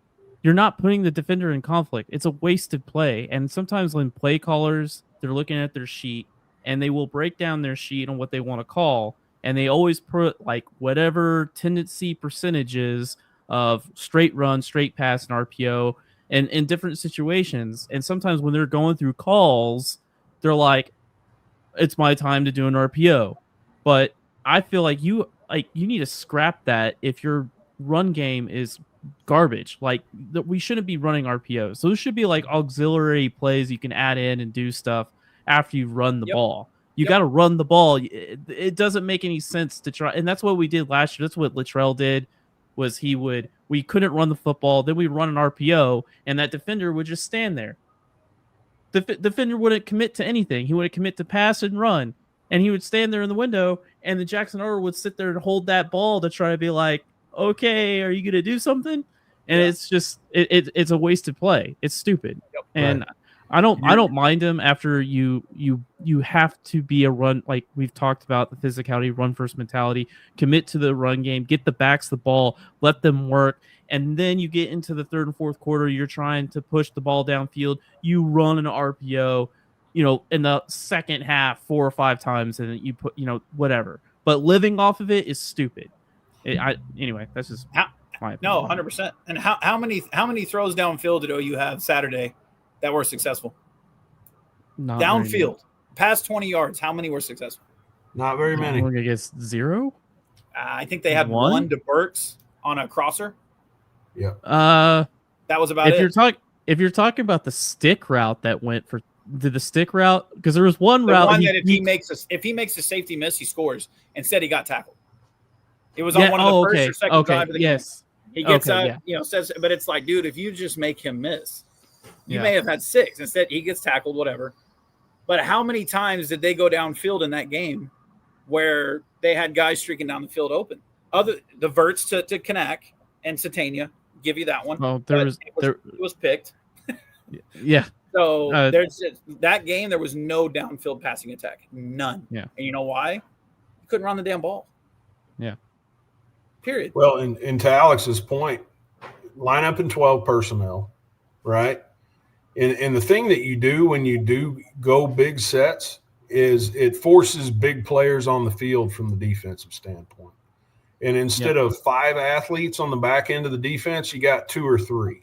you're not putting the defender in conflict. It's a wasted play. And sometimes when play callers, they're looking at their sheet and they will break down their sheet on what they want to call, and they always put like whatever tendency percentages of straight run, straight pass, and RPO, and in different situations. And sometimes when they're going through calls, they're like, it's my time to do an RPO. But I feel like you need to scrap that if your run game is garbage. Like, we shouldn't be running RPOs. Those should be like auxiliary plays you can add in and do stuff after you run the ball. You got to run the ball. It doesn't make any sense to try. And that's what we did last year. That's what Littrell did. We couldn't run the football, then we run an RPO, and that defender would just stand there. The defender wouldn't commit to anything. He wouldn't commit to pass and run, and he would stand there in the window, and the Jackson Arrow would sit there and hold that ball to try to be like, okay, are you going to do something? And it's just, it's a wasted play. It's stupid. And I don't mind him after you have to be a run, like we've talked about, the physicality, run first mentality, commit to the run game, get the backs the ball, let them work, and then you get into the third and fourth quarter, you're trying to push the ball downfield, you run an RPO, in the second half 4 or 5 times, and you put, whatever. But living off of it is stupid. Anyway, that's just my opinion. No, 100%. And how many throws downfield did OU have Saturday that were successful? Not downfield, past 20 yards. How many were successful? Not very many. I guess 0. I think they had one to Burks on a crosser. Yeah. That was about it. If you're talking about the stick route that went for the stick route, because there was one route that if he makes a safety miss, he scores. Instead, he got tackled. It was on one of the first or second drive of the game. He gets says, but it's like, dude, if you just make him miss, you may have had 6. Instead, he gets tackled, whatever. But how many times did they go downfield in that game where they had guys streaking down the field open? The verts to Kanak and Satania, give you that one. Oh, it was picked. Yeah. So that game, there was no downfield passing attack, none. Yeah. And you know why? You couldn't run the damn ball. Yeah. Period. Well, and to Alex's point, line up in 12 personnel, right? And the thing that you do when you do go big sets is it forces big players on the field from the defensive standpoint. And instead of 5 athletes on the back end of the defense, you got 2 or 3,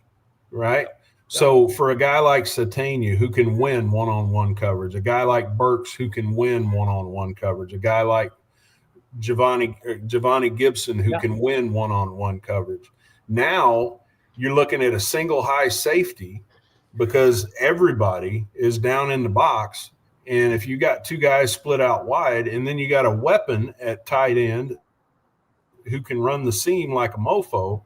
right? So for a guy like Satania who can win one-on-one coverage, a guy like Burks who can win one-on-one coverage, a guy like Giovanni Gibson who can win one-on-one coverage. Now you're looking at a single high safety because everybody is down in the box. And if you got 2 guys split out wide and then you got a weapon at tight end who can run the seam like a mofo,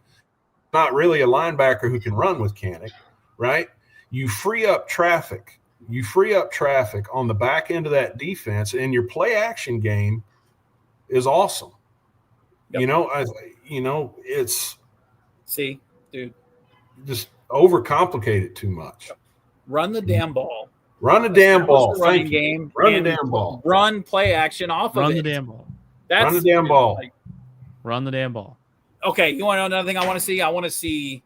not really a linebacker who can run with Kanak, right? You free up traffic. You free up traffic on the back end of that defense, and your play action game is awesome. Yep. It's dude, just overcomplicate it too much. Run the damn ball. Run the damn ball. Running game. Run the damn ball. Run play action off of it. Run the damn ball. Run the damn ball. Run the damn ball. Okay, you want to know another thing I want to see? I want to see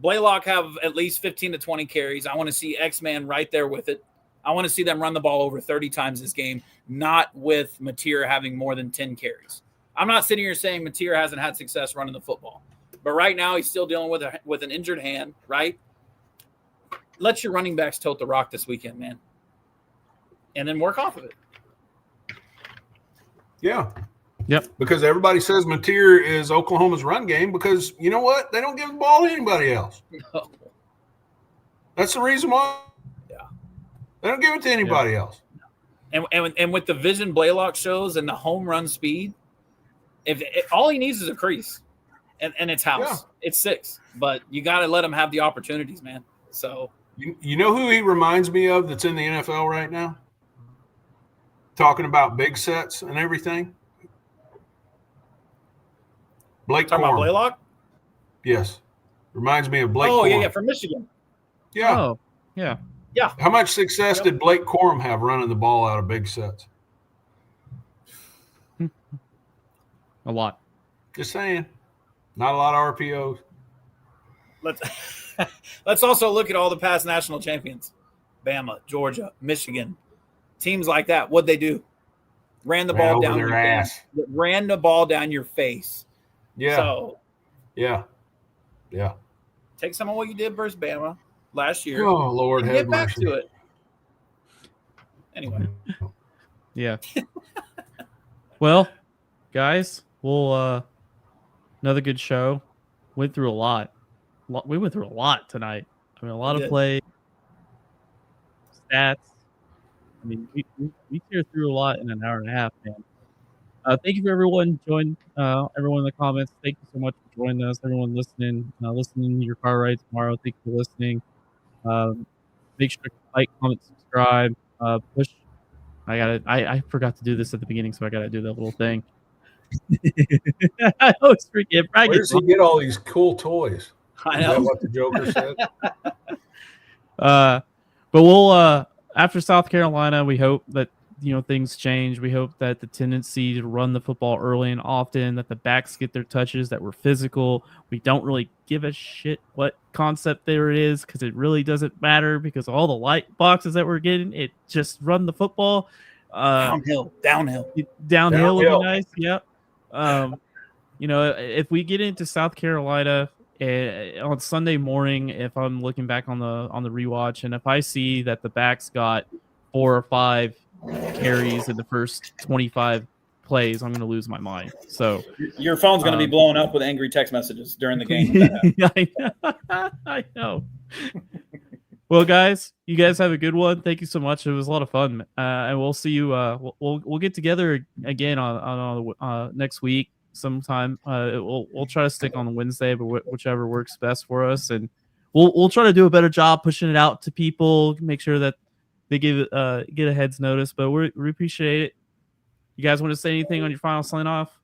Blaylock have at least 15 to 20 carries. I want to see X-Man right there with it. I want to see them run the ball over 30 times this game, not with Mateer having more than 10 carries. I'm not sitting here saying Mateer hasn't had success running the football. But right now he's still dealing with an injured hand, right? Let your running backs tote the rock this weekend, man. And then work off of it. Yeah. Yep. Because everybody says Mateer is Oklahoma's run game because you know what? They don't give the ball to anybody else. No. That's the reason why. Yeah. They don't give it to anybody else. And with the vision Blaylock shows and the home run speed, all he needs is a crease. And it's house. Yeah. It's 6. But you got to let him have the opportunities, man. So you know who he reminds me of that's in the NFL right now? Talking about big sets and everything? Blake Talking about Blaylock? Yes. Reminds me of Blake Corum. Yeah, from Michigan. Yeah. Oh, yeah. Yeah. How much success did Blake Corum have running the ball out of big sets? A lot. Just saying. Not a lot of RPOs. Let's also look at all the past national champions. Bama, Georgia, Michigan. Teams like that, what'd they do? Ran the ball down their ass. Ran the ball down your face. Yeah. So, yeah. Take some of what you did versus Bama last year. Oh, Lord, have get back mercy. to it. Anyway. Yeah. Well, guys, we'll another good show. Went through a lot. We went through a lot tonight. I mean, a lot of play, stats. I mean, we teared through a lot in an hour and a half, man. Thank you for everyone joined. Everyone in the comments. Thank you so much for joining us. Everyone listening in your car ride tomorrow. Thank you for listening. Make sure to like, comment, subscribe. Push. I forgot to do this at the beginning, so I gotta do that little thing. I always forget. Where does he get all these cool toys? I know. Is that what the Joker said? But we'll after South Carolina, we hope that things change. We hope that the tendency to run the football early and often, that the backs get their touches, that we're physical. We don't really give a shit what concept there is because it really doesn't matter because all the light boxes that we're getting, it just run the football. Downhill. Downhill would be nice. Yep. If we get into South Carolina on Sunday morning, if I'm looking back on the rewatch, and if I see that the backs got 4 or 5 carries in the first 25 plays, I'm going to lose my mind. So your phone's going to be blowing up with angry text messages during the game. I know. Well, guys, you guys have a good one. Thank you so much. It was a lot of fun, and we'll see you. We'll get together again on next week sometime. We'll try to stick on the Wednesday, but whichever works best for us, and we'll try to do a better job pushing it out to people. Make sure that they get a head's notice. But we appreciate it. You guys want to say anything on your final sign off?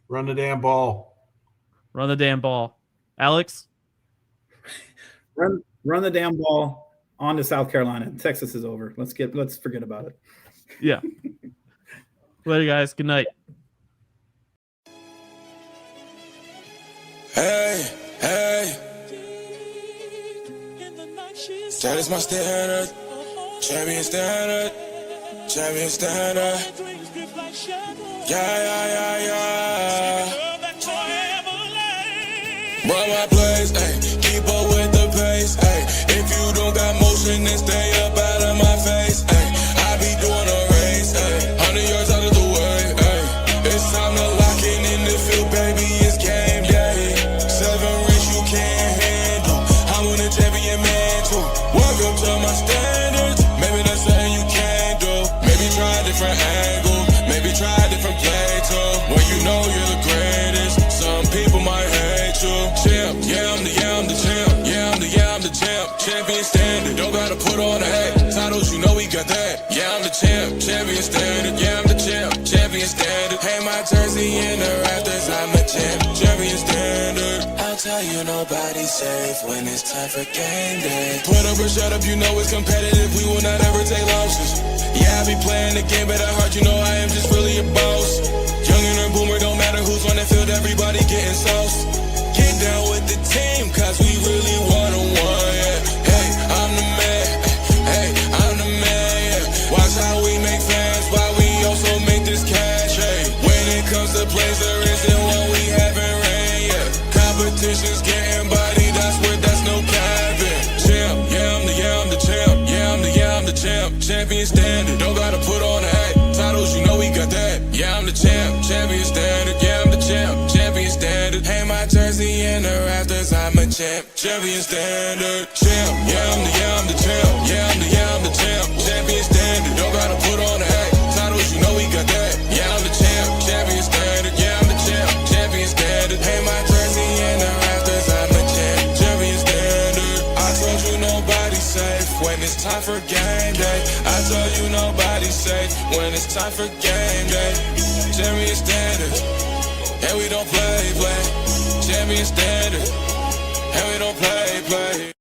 Run the damn ball. Run the damn ball, Alex. Run the damn ball on to South Carolina. Texas is over. Let's forget about it. Yeah. Later, guys. Good night. Hey. That is my standard. Champion standard. Yeah. Run my plays, ayy. Keep up with the pace, ayy. If you don't got motion, then stay up out of my face, ayy. I be doing a race, ayy. 100 yards out of the way, ayy. It's time to lock in the field, baby. It's game day. 7 rings you can't handle. I'm on a champion man too. Welcome to my standards. Maybe that's something you can't do. Maybe try a different angle. Maybe try a different play too. When you know you're the greatest, some people might hate you. Champ, I'm the champ. I'm the champ. Champion standard. Don't gotta put on a hat. Titles, you know we got that. Yeah, I'm the champ. Champion standard. Yeah, I'm the champ. Champion standard. Hang my jersey in the rafters. I'm a champ. Champion standard. I'll tell you nobody's safe when it's time for game day. Put up or shut up, you know it's competitive. We will not ever take losses. Yeah, I be playing the game, but at heart, you know I am just really a boss. Youngin' or boomer, don't matter who's on the field, everybody getting sauce. Get down with the team, cause we really one-on-one, yeah. Hey, I'm the man, yeah. Watch how we make fans, while we also make this cash, hey. When it comes to plays, there isn't one we haven't ran, yeah. Competition's getting body, that's no cabin. Champ, I'm the champ. I'm the champ. Champion standard, don't gotta put on a hat. Titles, you know we got that. Yeah, I'm the champ. Champion standard, yeah, I'm the champ. Champion standard. Hang my jersey in the rafters, I'm a champ. Champion standard. Champ, I'm the champ. I'm the champ. Champion standard, don't gotta put on a hat. Titles, you know we got that. Yeah, I'm the champ. Champion standard, yeah, I'm the champ. Champion standard. Hang my jersey in the rafters, I'm a champ. Champion standard. I told you nobody's safe when it's time for game day. I told you nobody's safe when it's time for game day. Champion standard, and we don't play. Champion standard, and we don't play.